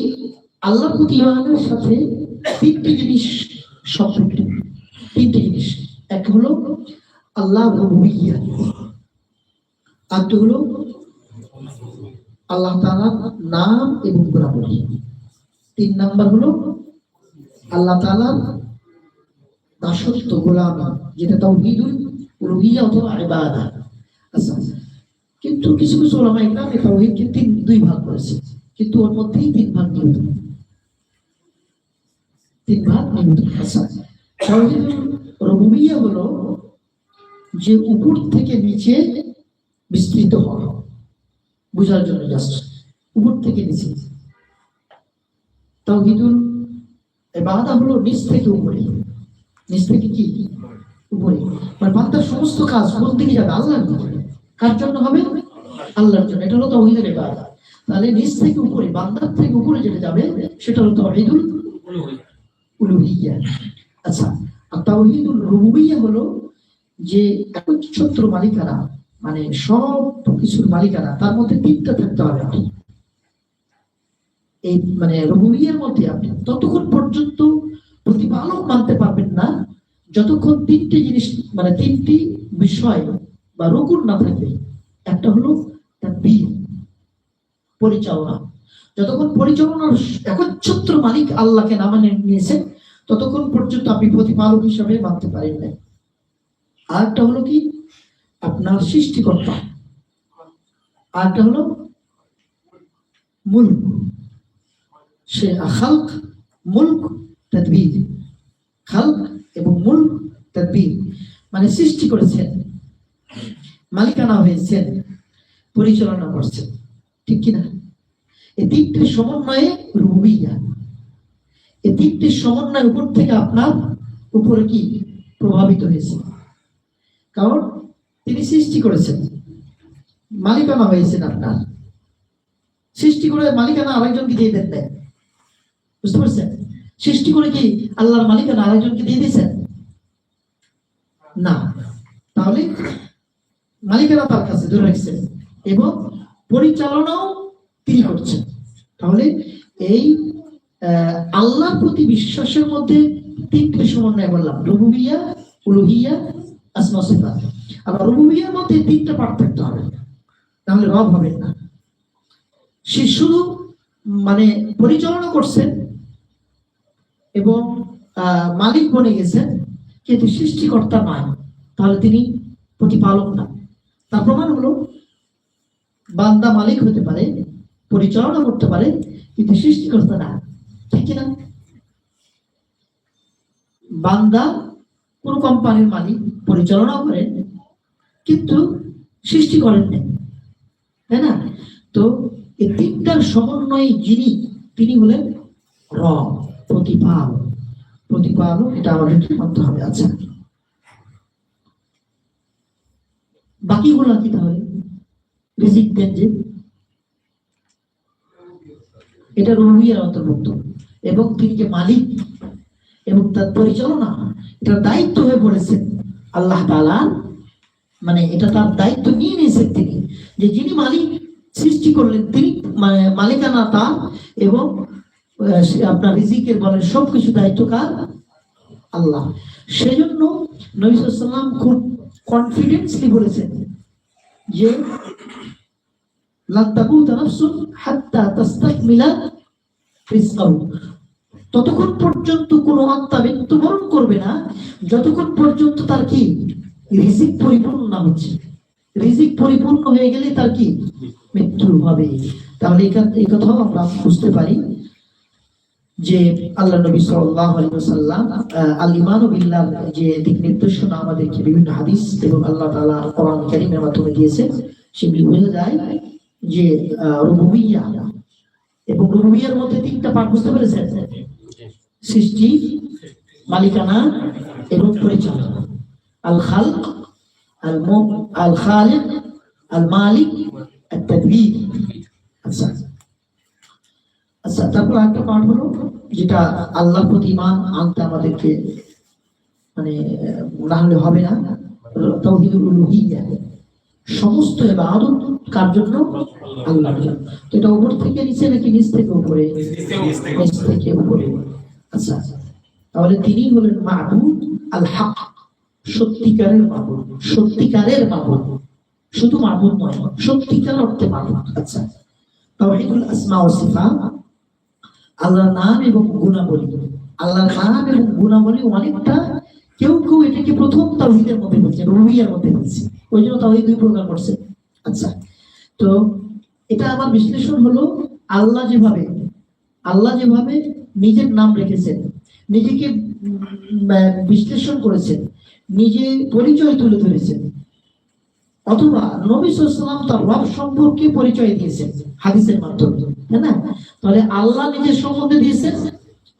আল্লাহর প্রতি ইমানের সাথে 3টি জিনিস সম্পৃক্ত। 3টি জিনিস, এক হলো আল্লাহ রুবুবিয়্যাহ, আরেকটা হলো আল্লাহ তাআলার নাম এবং গুণাবলী, 3 নাম্বার হলো আল্লাহ তাআলার দাসত্ব গোলামি, যেটা তাওহীদুল উলুহিয়্যাহ অথবা ইবাদত। আচ্ছা, কিন্তু কিছু কিছু উলামা ইকরাম এই তাওহীদকে 2 ভাগ করেছে, কিন্তু ওর মধ্যেই 3 ভাগ নিয়মিত, 3 ভাগ নিয়মিত। আচ্ছা, তাওহীদুল রুবুবিয়্যাহ হলো যে উপর থেকে নিচে বিস্তৃত হওয়া, বোঝার জন্য জাস্ট উপর থেকে নিচে। তাওহীদুল ইবাদত হলো নিচ থেকে উপরে, নিচ থেকে কি উপরে, মানে বান্দার সমস্ত কাজ কোন দিকে যাবে? আল্লাহর দিকে। কার জন্য হবে? আল্লাহর জন্য। এটা হলো তাওহীদুল ইবাদত। তাহলে নিচ থেকে উপরে, বান্দার থেকে উপরে যেটা যাবে সেটা হলো তাওহীদুল উলুহিয়্যাহ। আচ্ছা, আর তাওহীদুল রুবুবিয়্যাহ হলো যে একচ্ছত্র মালিকানা, মানে সব কিছুর মালিকানা, তার মধ্যে 3টা থাকতে হবে। এই মানে রুবুবিয়্যাহর মধ্যে আপনি ততক্ষণ পর্যন্ত প্রতিপালক মানতে পারবেন না যতক্ষণ 3টি জিনিস, মানে 3টি বিষয় বা রুকুন না থাকবে। একটা হলো তাদবীর, পরিচালনা। যতক্ষণ পরিচালনার একচ্ছত্র মালিক আল্লাহকে না মানে নিয়েছেন ততক্ষণ পর্যন্ত আপনি প্রতিপালক হিসাবে মানতে পারেন না। আর একটা হলো কি আপনার সৃষ্টিকর্তা, আর একটা হলো মুলক। সে খালক, মুলক, তাদবীর। খালক এবং মুলক, তাদবীর মানে সৃষ্টি করেছেন, মালিকানা হয়েছেন, পরিচালনা করছেন, ঠিক কিনা? এই 3টির সমন্বয়ে রুবুবিয়্যাহ। এই 3টির সমন্বয় উপর থেকে আপনার উপরে কি প্রভাবিত হয়েছে, কারণ তিনি সৃষ্টি করেছেন, মালিকানা হয়েছেন আপনার। সৃষ্টি করে মালিকানা আরেকজনকে দিয়ে দেন নাই, বুঝতে পারছেন? সৃষ্টি করে কি আল্লাহর মালিকানা আরেকজনকে দিয়ে দিয়েছেন? না। তাহলে মালিকানা তার কাছে ধরে রাখছেন এবং পরিচালনাও তিনি করছেন। তাহলে এই আল্লাহর প্রতি বিশ্বাসের মধ্যে 3টি সমন্বয় বললাম, রুবুবিয়্যাহ, উলুহিয়্যাহ, আসমা সিফাত। আবার রুবুবিয়্যাহর মধ্যে 3টা পার্ট থাকতে হবে, তাহলে রব হবেন না। সে শুধু মানে পরিচালনা করছেন এবং মালিক বনে গেছেন, কিন্তু সৃষ্টিকর্তা নয়, তাহলে তিনি প্রতিপালক না। তার প্রমাণ হলো বান্দা মালিক হতে পারে, পরিচালনা করতে পারে, কিন্তু সৃষ্টিকর্তা না, ঠিক না? বান্দা কোন কোম্পানির মালিক, পরিচালনা করেন, কিন্তু সৃষ্টি করেন না, তাই না? তো এই 3টার সমন্বয়ে যিনি, তিনি হলেন রব, প্রতিপালক। প্রতিপালক, এটা আমাদেরকে মানতে হবে। আচ্ছা, বাকিগুলো কি? তাহলে রিজিক দেন যে, এটা রুবুবিয়্যাহর অন্তর্ভুক্ত, এবং তিনি যে মালিক এবং তার পরিচালনা, এটা দায়িত্ব হয়ে পড়েছে আল্লাহ তাআলা, মানে এটা তার দায়িত্ব নিয়ে নিয়েছেন তিনি, যে যিনি মালিক, সৃষ্টি করলেন তিনি, মালিকানা তার, এবং আপনার রিজিকের বলেন সবকিছু দায়িত্ব কার? আল্লাহ। সেজন্য নবী সাল্লাল্লাহু আলাইহি ওয়াসাল্লাম খুব কনফিডেন্সলি বলেছেন যে লান তামুতা নাফসুন হাত্তা তাস্তাকমিলা রিজকাহু, ততক্ষণ পর্যন্ত কোনো আত্মা মৃত্যুবরণ করবে না যতক্ষণ পর্যন্ত তার কি রিজিক পরিপূর্ণ না হচ্ছে। রিজিক পরিপূর্ণ হয়ে গেলে তার কি মৃত্যু হবে। তাহলে এই কথাও আমরা বুঝতে পারি যে আল্লাহ নবী সাল্লাল্লাহু আলাইহি ওয়াসাল্লাম আল ঈমানু বিল্লাহ যে দিক নির্দেশনা আমাদেরকে বিভিন্ন হাদিস এবং আল্লাহ তাআলা কোরআন কারীমের মাধ্যমে দিয়েছেন, সেগুলি বোঝা যায় যে রুবুবিয়্যাহ, এবং রুবুবিয়্যাহর মধ্যে 3টা পার্ট, বুঝতে পেরেছেন? সৃষ্টি, মালিকানা এবং পরিচালনা। আল খালক, আল খালিক, আল মালিক, আত তাদবীর। আচ্ছা আচ্ছা, তারপর একটা পাঠ হলো যেটা আল্লাহর প্রতি ঈমান আনতে আমাদেরকে মানে না হলে হবে না, তাওহীদুল উলুহিয়্যা। সমস্ত ইবাদত কার জন্য? আল্লাহর জন্য। তো এটা উপর থেকে নিচে নাকি নিচ থেকে উপরে? নিচ থেকে উপরে। আচ্ছা, তাহলে তিনি হলেন মাবুদ আল হক, সত্যিকারের মাবুদ, সত্যিকারের মাবুদ, শুধু মাবুদ নয়, সত্যিকার অর্থে মাবুদ। আচ্ছা, তাওহীদুল আসমা ওয়া সিফাত, আল্লাহর নাম এবং গুণাবলী। আল্লাহর নাম এবং গুণাবলী অনেকটা, কেউ কেউ এটাকে প্রথম তাওহীদের মধ্যে বলছে, রুবিয়ার মধ্যে বলছে, ওই জন্য তাওহীদ দুই প্রকার করছে। আচ্ছা, তো এটা আমার বিশ্লেষণ হলো আল্লাহ যেভাবে নিজের নাম রেখেছেন, নিজেকে বিশ্লেষণ করেছেন, নিজে পরিচয় তুলে ধরেছেন, অথবা নবী সাল্লাল্লাহু আলাইহি ওয়াসাল্লাম তার রব সম্পর্কে পরিচয় দিয়েছেন হাদিসের মাধ্যমে, তাই না? তাহলে আল্লাহ নিজের সম্বন্ধে দিয়েছেন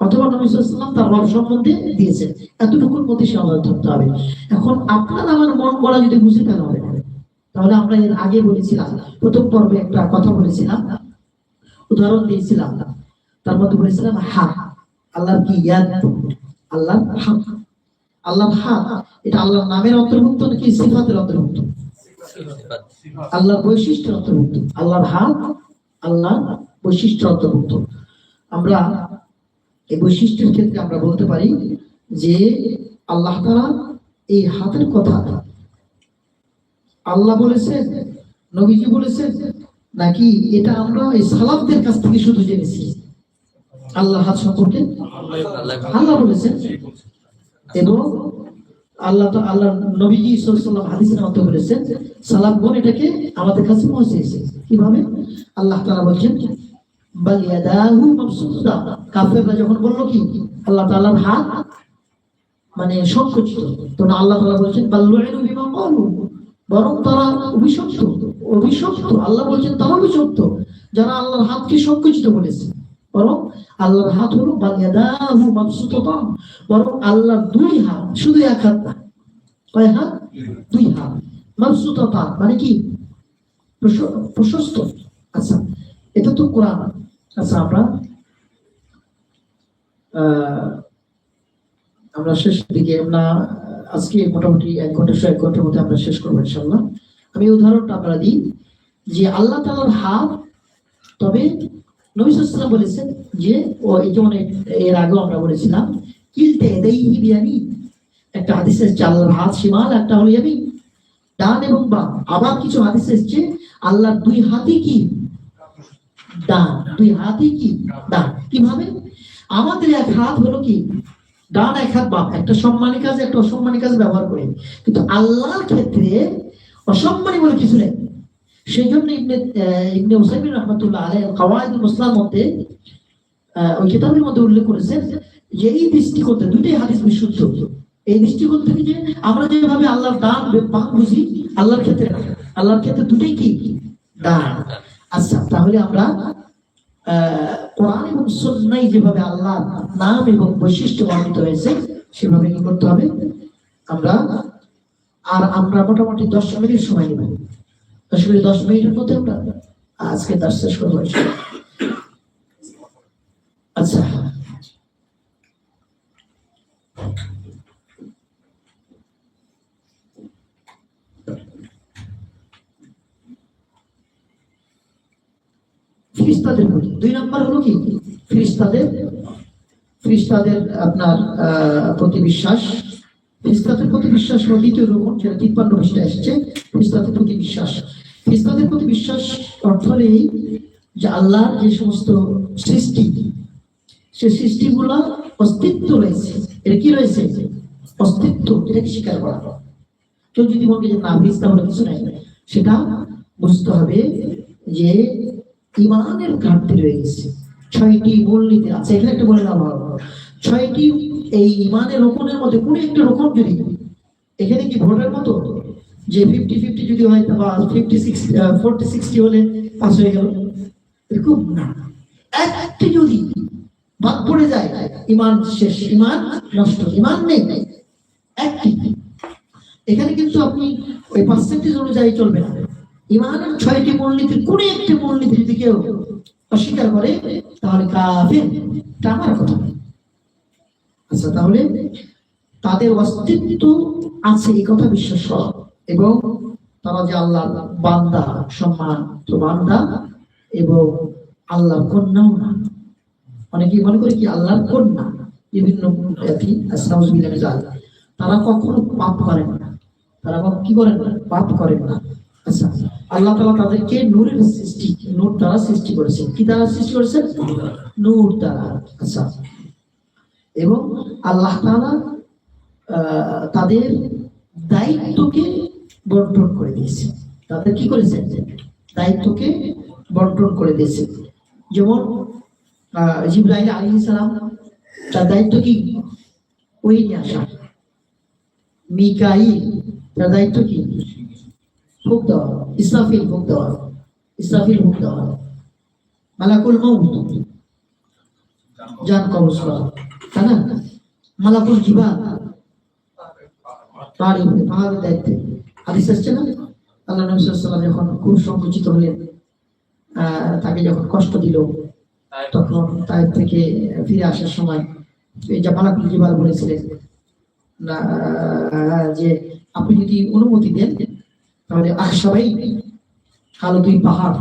অথবা নবী সাল্লাল্লাহু আলাইহি ওয়াসাল্লাম তার রব সম্বন্ধে দিয়েছেন, এতটুকুর মধ্যে সীমাবদ্ধ থাকতে হবে। এখন আপনার আমার মন গড়া যদি বুঝে ফেলা হবে, তাহলে আমরা এর আগে বলেছিলাম, প্রথম পর্বে একটা কথা বলেছিলাম, উদাহরণ দিয়েছিলাম, তার মধ্যে বলেছিলাম হা, আল্লাহর কি ইয়াদ, আল্লাহ হক, আল্লাহ হক, এটা আল্লাহর নামের অন্তর্ভুক্ত নাকি সিফাতের অন্তর্ভুক্ত? আল্লাহর বৈশিষ্ট্যের অন্তর্ভুক্ত। আল্লাহর হাত আল্লাহর বৈশিষ্ট্যের অন্তর্ভুক্ত। আমরা এই বৈশিষ্ট্যের ক্ষেত্রে আমরা বলতে পারি যে আল্লাহ তাআলা এই হাতের কথা আল্লাহ বলেছেন, নবীজি বলেছেন, নাকি এটা আমরা এই সালাফদের কাছ থেকে শুধু জেনেছি? আল্লাহর হাত সম্পর্কে আল্লাহ বলেছেন এবং আল্লাহ নবীজি সাল্লাল্লাহু আলাইহি ওয়াসাল্লাম হাদিসের মধ্যে বলেছেন, সালাফগণ এটাকে আমাদের কাছে পৌঁছেছে। কিভাবে? আল্লাহ তাআলা বলেন বাল ইয়াদাহু মাবসুতা। কাফেররা যখন বলল কি আল্লাহ তাআলার হাত মানে সংকুচিত, তখন আল্লাহ তাআলা বলেন বাল লুইনু বিমা ক্বালু, বরং তারা অভিশপ্ত। আল্লাহ বলেন তারা অভিশপ্ত যারা আল্লাহর হাতকে সংকুচিত বলেছে। বরং আল্লাহর হাত হলো বাল ইয়াদাহু মাবসুতাতান, বরং আল্লাহর দুই হাত, শুধু এক হাত না, কয় হাত? দুই হাত। মাবসুতাতান মানে কি? প্রশস্ত। আচ্ছা, এটা তো কোরআন। আচ্ছা, আমরা শেষের দিকে, আমরা আজকে মোটামুটি 1 ঘন্টার মধ্যে আমরা শেষ করবো ইনশাআল্লাহ। আমি উদাহরণটা আমরা দিই যে আল্লাহ তাআলার হাত, তবে নবী সাল্লাল্লাহু আলাইহি ওয়াসাল্লাম বলেছেন যে ও এই যেমন এর আগে আমরা বলেছিলাম কিলতে ইয়াদাইহি বিয়ামিন, একটা হাদিসে এসেছে আল্লাহর হাত শিমাল, একটা হলো ইয়ামিন, ডান এবং বাম। আবার কিছু হাদিসে এসেছে আল্লাহর দুই হাতই কি? ডান। দুই হাতই কি? ডান। কিভাবে? আমাদের এক হাত হলো কি ডান, এক হাত বাম, একটা সম্মানী কাজে একটা অসম্মানী কাজে ব্যবহার করি, কিন্তু আল্লাহর ক্ষেত্রে অসম্মানী বলে কিছু নেই। সেই জন্য ইবনে উসাইমিন রাহমাতুল্লাহ আলাইহি কাওয়াইদুল মুসলার মধ্যে ওই কিতাবের মধ্যে উল্লেখ করেছেন যে এই দৃষ্টিকোণ থেকে দুইটাই হাদিস বিশুদ্ধ। এই দৃষ্টিকোণ থেকে যে আমরা যেভাবে আল্লাহর ডান বাম বুঝি, আল্লাহর ক্ষেত্রে দুটোই কি? ডান। আচ্ছা, তাহলে আমরা কোরআন এবং সুন্নাহয় যেভাবে আল্লাহর নাম এবং বৈশিষ্ট্য বর্ণিত হয়েছে সেভাবে কি করতে হবে? আমরা মোটামুটি 10 মিনিট সময় নেব। 10 মিনিটের মধ্যে আমরা আজকে তার শেষ করবো। আচ্ছা, ফেরেশতাদের বলি 2 নম্বর হলো কি? ফেরেশতাদের আপনার প্রতি বিশ্বাস। ফেরেশতাদের প্রতি বিশ্বাস হলো দ্বিতীয় রকম, যেটা 53 পৃষ্ঠায় এসেছে। ফেরেশতাদের প্রতি বিশ্বাস অর্থ হলো এই যে আল্লাহর যে সমস্ত সৃষ্টি, সে সৃষ্টিগুলো অস্তিত্ব রয়েছে। এর কি রয়েছে? অস্তিত্ব। এটাকে স্বীকার করা। কেউ যদি বলে যে না ফেরেশতা বলে কিছু নাই, সেটা বুঝতে হবে যে ইমানের ঘাটতি রয়ে গেছে। 6টি মূলনীতি আছে, এখানে একটা বলে দেওয়া হলো 6টি এই ইমানের রোকনের মধ্যে কোন একটা রোকন যদি, এখানে কি ভোটের মতো যে 50-50 যদি হয় বা 40-60 হলে পাস হয়ে গেল, এরকম না। একটি যদি বাদ পড়ে যায়, ইমান শেষ, ইমান নষ্ট, ইমান নেই একটি। এখানে কিন্তু আপনি ওই পার্সেন্টেজ অনুযায়ী চলবে না। ইমানের 6টি মূলনীতির কোন একটি মূলনীতি যদি কেউ অস্বীকার করে তাহলে কাফের, এটা আমার কথা। আচ্ছা, তাহলে তাদের অস্তিত্ব আছে এই কথা বিশ্বাস করা, এবং তারা যে আল্লাহ বান্দা, সম্মান তো বান্দা, এবং আল্লাহর কন্যাও না। অনেকেই মনে করে কি আল্লাহর কন্যা, বিভিন্ন তারা কখনো পাপ করেন না, তারা কি করেন না, পাপ করেন না। আচ্ছা, আল্লাহ তাআলা তাদেরকে নূরের সৃষ্টি, নূর দ্বারা সৃষ্টি করেছেন। কি দ্বারা সৃষ্টি করেছেন? নূর দ্বারা। আচ্ছা, এবং আল্লাহ তাআলা তাদের দায়িত্বকে বন্টন করে দিয়েছে। তাদের কি করেছেন? দায়িত্বকে বন্টন করে দিয়েছে। যেমন জিবরাইল আলাইহিস সালাম, তার দায়িত্ব কি? ওহী নিয়ে আসা। মিকাইল, তার দায়িত্ব কি? ফুঁক দেওয়া। ইসরাফিল ফুঁক দেওয়া, ইসরাফিল ফুঁক দেওয়া। মালাকুল মউত, জান কবজ করা, তাই না? মালাকুল জিবাল, পাহাড়ের দায়িত্বে। হাদিস আসছে না, আল্লাহ নবী সাল্লাল্লাহু আলাইহি ওয়াসাল্লাম যখন খুব সংকুচিত হলেন, তাকে যখন কষ্ট দিল, তখন তায়েফ থেকে ফিরে আসার সময় মালাকুল জিবাল বলেছিলেন না যে আপনি যদি অনুমতি দেন তাহলে আকসাবাই, কালো দুই পাহাড়,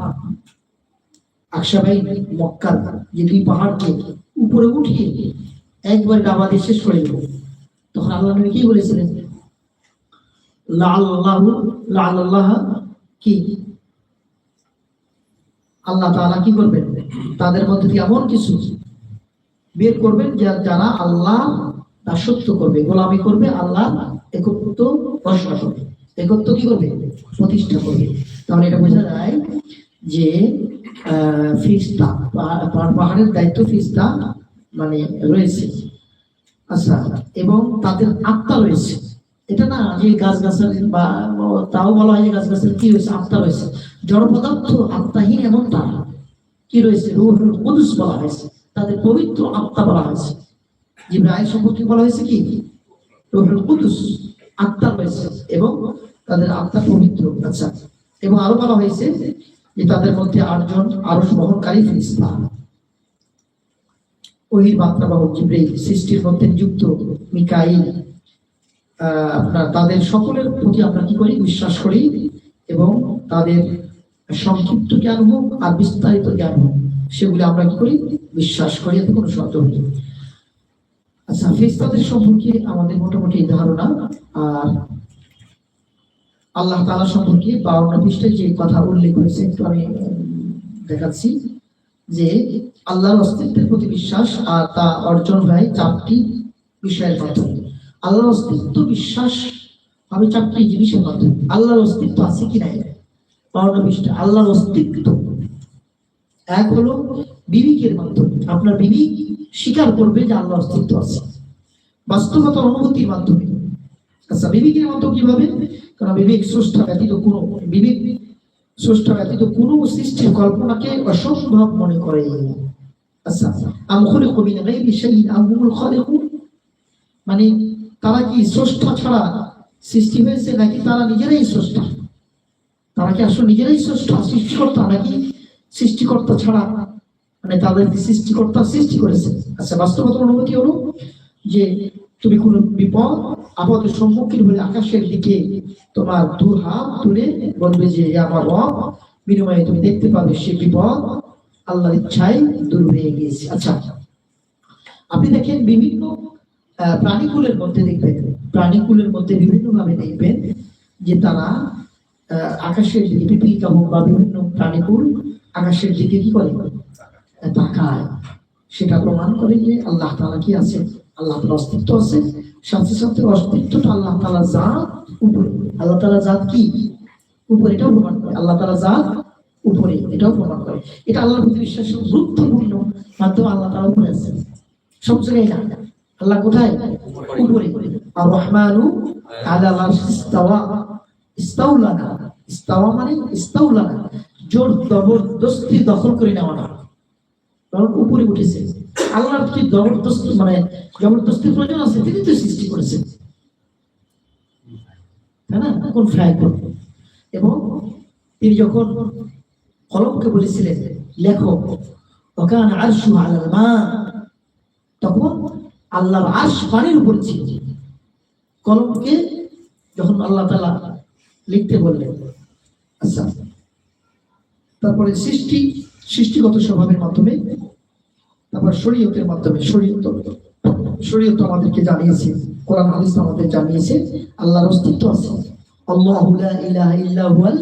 আকসাবাই মক্কার যে দুই পাহাড়কে উপরে উঠিয়ে একবার ডাবাতে শেষ করে দেব। তখন আল্লাহ নবী কি বলেছিলেন? লাআল্লাহ কি আল্লাহ তাআলা কি করবেন? তাদের মধ্যে থেকে এমন কিছু বের করবেন যারা আল্লাহ দাসত্ব করবে, গোলামি করবে, আল্লাহ একত্ব ঘোষণা করবে, একত্ব কি করবে? প্রতিষ্ঠা করবে। তাহলে এটা বোঝা যায় যে ফিরিস্তা, পাহাড়ের দায়িত্ব ফিরিস্তা মানে রয়েছে। আচ্ছা, এবং তাদের আত্মা রয়েছে। এটা না যে গাছ গাছালি, বা তাও বলা হয় যে গাছ গাছালি কি রয়েছে? আত্মা রয়েছে। জড় পদার্থ আত্মাহীন এমনটা কি রয়েছে? রূহুল কুদুস বলা হয়েছে, তাদের পবিত্র আত্মা বলা হয়েছে। জিবরাইল সম্পর্কে বলা হয়েছে কি? রূহুল কুদুস, আত্মা রয়েছে এবং তাদের আত্মা পবিত্র। আচ্ছা, এবং আরো বলা হয়েছে যে তাদের মধ্যে 8 জন আরশ বহনকারী ফেরেশতা, ওহীর বার্তাবাহক জিবরাইল, সৃষ্টির মধ্যে নিযুক্ত মিকাইল, আপনার তাদের সকলের প্রতি আমরা কি করি? বিশ্বাস করি, এবং তাদের সংক্ষিপ্ত জ্ঞান হোক আর বিস্তারিত জ্ঞান হোক, সেগুলি আমরা কি করি? বিশ্বাস করি, এতে কোনো সন্দেহ নেই। আচ্ছা, ফেরেশতাদের সম্পর্কে আমাদের মোটামুটি ধারণা। আর আল্লাহ তাআলা সম্পর্কে 52 পৃষ্ঠায় যে কথা উল্লেখ হয়েছে একটু আমি দেখাচ্ছি, যে আল্লাহর অস্তিত্বের প্রতি বিশ্বাস, আর তা অর্জন হয় 4টি বিষয়ের মাধ্যমে। আল্লাহর অস্তিত্ব বিশ্বাস হবে 4টি জিনিসের মাধ্যমে। আল্লাহর অস্তিত্ব আছে কি নাই? 52 পৃষ্ঠা আল্লাহর অস্তিত্ব। এক হলো বিবেকের মাধ্যমে, আপনার বিবেক স্বীকার করবে যে আল্লাহর অস্তিত্ব আছে, বাস্তবতা অনুভূতির মাধ্যমে। আচ্ছা, বিবেকের মাধ্যমে কিভাবে? কারণ বিবেক স্রষ্টা ব্যতীত কোনো, বিবেক স্রষ্টা ব্যতীত কোনো সৃষ্টির কল্পনাকে অসম্ভব মনে করে। আচ্ছা, আম খুলিকু মিন গায়রি শাইইন আম হুমুল খালিকুন, মানে তারা কি স্রষ্টা ছাড়া সৃষ্টি হয়েছে, নাকি তারা নিজেরাই স্রষ্টা? তারা কি আসলে নিজেরাই স্রষ্টা, সৃষ্টিকর্তা, নাকি সৃষ্টিকর্তা ছাড়া মানে তাদের সৃষ্টিকর্তা সৃষ্টি করেছে? আচ্ছা, বাস্তবতা অনুভূতি হলো যে তুমি কোনো বিপদ আপদের সম্মুখীন হলে আকাশের দিকে তোমার 2 হাত তুলে বলবে যে আমার রব, বিনিময়ে তুমি দেখতে পাবে সে বিপদ আল্লাহর ইচ্ছায় দূর হয়ে গিয়েছে। আচ্ছা, আপনি দেখেন বিভিন্ন প্রাণীকুলের মধ্যে দেখবেন, প্রাণীকুলের মধ্যে বিভিন্ন ভাবে দেখবেন যে তারা আকাশের দিকে, পিপীলিকা হোক বা বিভিন্ন প্রাণীকুল আকাশের দিকে কি করে? তাকায়। সেটা প্রমাণ করে যে আল্লাহ তাআলা কি আছে, আল্লাহ তাআলার অস্তিত্ব আছে। সাথে সাথে অস্তিত্বটা আল্লাহ তাআলার জাত উপরে। আল্লাহ তাআলার জাত কি? উপরে, এটাও প্রমাণ করে। আল্লাহ তাআলার জাত উপরে, এটাও প্রমাণ করে। এটা আল্লাহর প্রতি বিশ্বাসের গুরুত্বপূর্ণ মাধ্যম। আল্লাহ তাআলা উপরে আছেন সব জায়গায় না। আল্লাহ কোথায়? উপরে। আর রহমানু আলাল আরশি ইস্তাওয়া, ইস্তাওলানা, ইস্তাওয়া মানে ইস্তাওলানা, জোর জবরদস্তি দখল করে নেওয়া না। কারণ উপরে উঠেছে। আল্লাহর কি জবরদস্তি মানে জবরদস্তির প্রয়োজন আছে? তিনি তো সৃষ্টি করেছেন, তাই না? কোন ফ্রাই করবে। এবং তিনি যখন কলমকে বলেছিলেন লেখো, ওকান আরশু আলাল মা, তখন আল্লাহর আরশ পানির উপর ছিল। কলমকে যখন আল্লাহ তাআলা লিখতে বললেন, আচ্ছা, তারপরে সৃষ্টিগত স্বভাবের মাধ্যমে, তারপর শরীয়তের মাধ্যমে। শরীয়ত আমাদেরকে জানিয়েছে, কোরআন হাদিস আমাদের জানিয়েছে আল্লাহর অস্তিত্ব আছে। আল্লাহু লা ইলাহা ইল্লা হুয়াল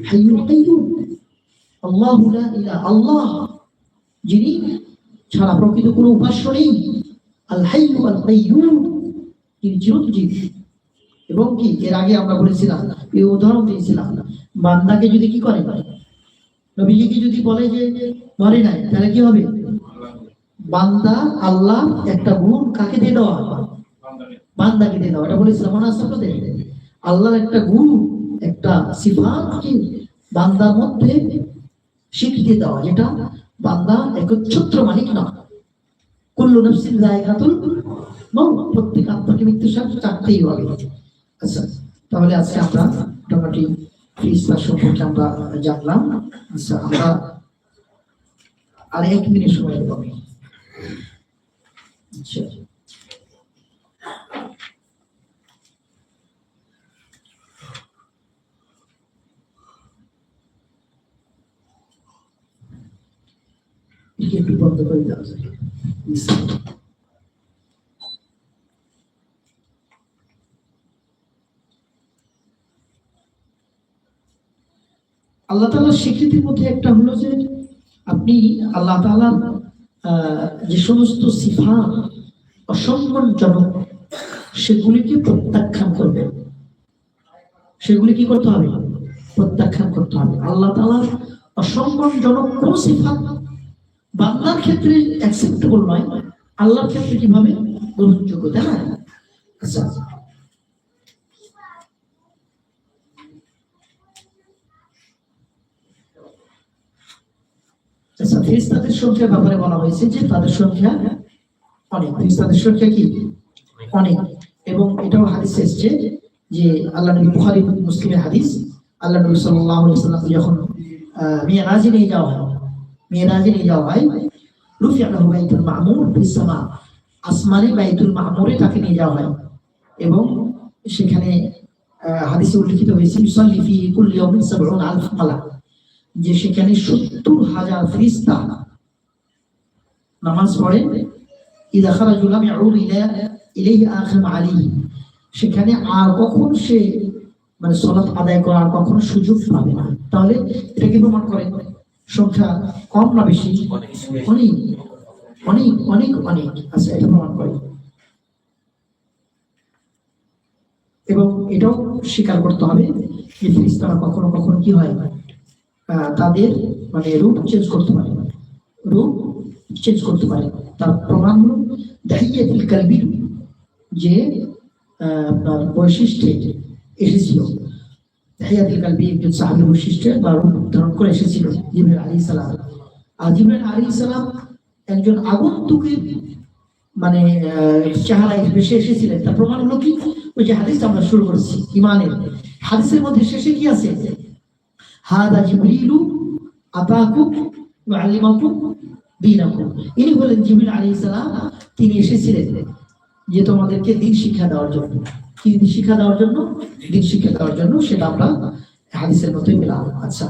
হাইয়ুল কাইয়্যুম। আল্লাহু লা ইলাহা, আল্লাহ যিনি ছাড়া প্রকৃত কোনো উপাস্য নেই। আল হাইয়্যু আল কাইয়্যুম, তিনি চিরঞ্জীব। এবং কি এর আগে আমরা বলেছিলাম, এই উদাহরণ দিয়েছিলাম, বান্দাকে যদি কি করে, নবীজিকে যদি বলে যে মরে নাই, তাহলে কি হবে? বান্দা আল্লাহ একটা গুণ কাকে দিয়ে দেওয়া? বান্দাকে দিয়ে দেওয়া। এটা বলেছিলাম, মনে আছে আপনাদের? আল্লাহর একটা গুণ, একটা সিফাতকে বান্দার মধ্যে স্বীকৃতি দেওয়া, যেটা বান্দা একচ্ছত্র মালিক না। কুল্লু নাফসিন যায়কাতুল মাউত, প্রত্যেক আত্মাকে মৃত্যুর সাথে চাকতেই হবে। আচ্ছা, তাহলে আজকে আমরা মোটামুটি ফেরেশতা সম্পর্কে আমরা জানলাম। আচ্ছা, আমরা আর 1 মিনিট সময় দেব। আচ্ছা, একটু বন্ধ করে দেওয়া যায়। আল্লাহ তাআলার স্বীকৃতির মধ্যে একটা হলো যে আপনি আল্লাহ তাআলার যে সমস্ত সিফাত অসম্মানজনক সেগুলিকে প্রত্যাখ্যান করবেন। সেগুলি কি করতে হবে? প্রত্যাখ্যান করতে হবে। আল্লাহ তাআলার অসম্মানজনক কোন সিফাত বান্দার ক্ষেত্রে অ্যাকসেপ্টেবল নয়, আল্লাহর ক্ষেত্রে কিভাবে গ্রহণযোগ্য, তাই না? আচ্ছা, আচ্ছা, ফেরেশতাদের সংখ্যার ব্যাপারে বলা হয়েছে যে তাদের সংখ্যা অনেক। ফেরেশতাদের সংখ্যা কি? অনেক। এবং এটাও হাদিসে এসেছে যে আল্লাহ নবী, বুখারী মুসলিমের হাদিস, আল্লাহ নবী সাল্লাল্লাহু আলাইহি ওয়াসাল্লাম যখন মিরাজে নিয়ে যাওয়া হয়, রুফিআ লাহু বাইতুল মামুর ফিস সামা, আসমানে বাইতুল মামুরে তাকে নিয়ে যাওয়া হয়। এবং সেখানে হাদিসে উল্লেখিত হয়েছে ইউসাল্লি ফি কুল্লি ইয়াউমিন ৭০,০০০ মালাক, যে সেখানে ৭০,০০০ ফেরেশতা নামাজ পড়ে। ইযা খারাজু লাম ইয়াউদ ইলাইহি আখিম আলাইহি, সেখানে আর কখন সে মানে সালাত আদায় করার কখনো সুযোগ পাবে না। তাহলে এটা কি প্রমাণ করে সংখ্যা কম না বেশি? অনেক অনেক অনেক অনেক। আচ্ছা, এটা প্রমাণ করে। এবং এটাও স্বীকার করতে হবে যে ফেরেশতারা কখনো কখনো কি হয়, তাদের মানে রূপ চেঞ্জ করতে পারে। তার প্রমাণ হলো দাহিয়াতুল কালবি, যে আপনার বৈশিষ্ট্যে এসেছিল। দাহিয়াতুল কালবি একজন সাহাবীর বৈশিষ্ট্যে বা রূপ ধারণ করে এসেছিল জিবরাইল আলাইহিস সালাম। আর জিবরাইল আলাইহিস সালাম একজন আগন্তুকের মানে চেহারায় ভেসে এসেছিলেন। তার প্রমাণ হলো কি? ওই যে হাদিস আমরা শুরু করেছি ইমানের হাদিসের মধ্যে শেষে কি আছে? হাদা জিবরিলু আতাকুম ওয়াআল্লিমাকুম দীনাকুম। ইনি হলেন জিবরিল আলাইহিস সালাম, তিনি এসেছিলেন যে তোমাদেরকে দ্বীন শিক্ষা দেওয়ার জন্য। কি দ্বীন শিক্ষা দেওয়ার জন্য? দ্বীন শিক্ষা দেওয়ার জন্য। সেটা আমরা হাদিসের মধ্যে পেলাম। আচ্ছা,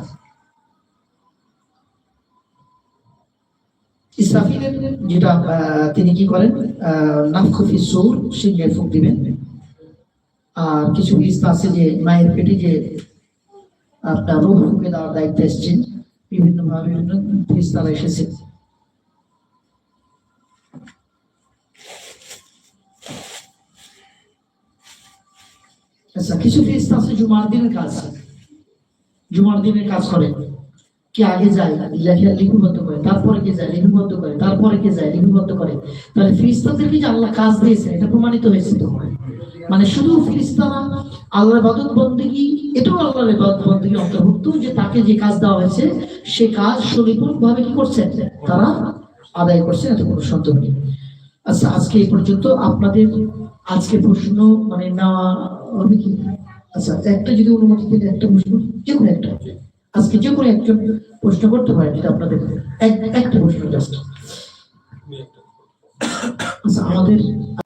ইসরাফিলের যেটা তিনি কি করেন, নাফখু ফিস সূর, সিংহের ফুঁক দিবেন। আর কিছু ফেরেশতা আছে যে মায়ের পেটে যে আপনার রূহ ফুঁকে দেওয়ার দায়িত্ব এসেছেন, বিভিন্নভাবে বিভিন্ন ফেরেশতারা এসেছে। আচ্ছা, কিছু ফেরেশতা আছে জুমার দিনের কাজ করে। কি আগে যায় লিপিবদ্ধ করে, তারপরে কে যায় লিপিবদ্ধ করে, তারপরে কে যায় লিপিবদ্ধ করে। তাহলে ফেরেশতাদেরকে যে আল্লাহ কাজ দিয়েছে এটা প্রমাণিত হয়েছে। তো মানে শুধু ফেরেশতারা আল্লাহর ইবাদত বন্দেগী, এটাও আল্লাহর ইবাদত বন্দেগীর অন্তর্ভুক্ত, যে তাকে যে কাজ দেওয়া হয়েছে সে কাজ সুনিপুণভাবে কি করছেন তারা আদায় করছেন, এত কোনো সন্দেহ নেই। আচ্ছা, আজকে এই পর্যন্ত আপনাদের আজকে প্রশ্ন মানে না হবে কি? আচ্ছা, একটা যদি অনুমতি দিলে একটা প্রশ্ন, যে কোনো একটা, আজকে যে কোনো একজন প্রশ্ন করতে পারেন যদি আপনাদের একটা প্রশ্ন জাস্ট। আচ্ছা, আমাদের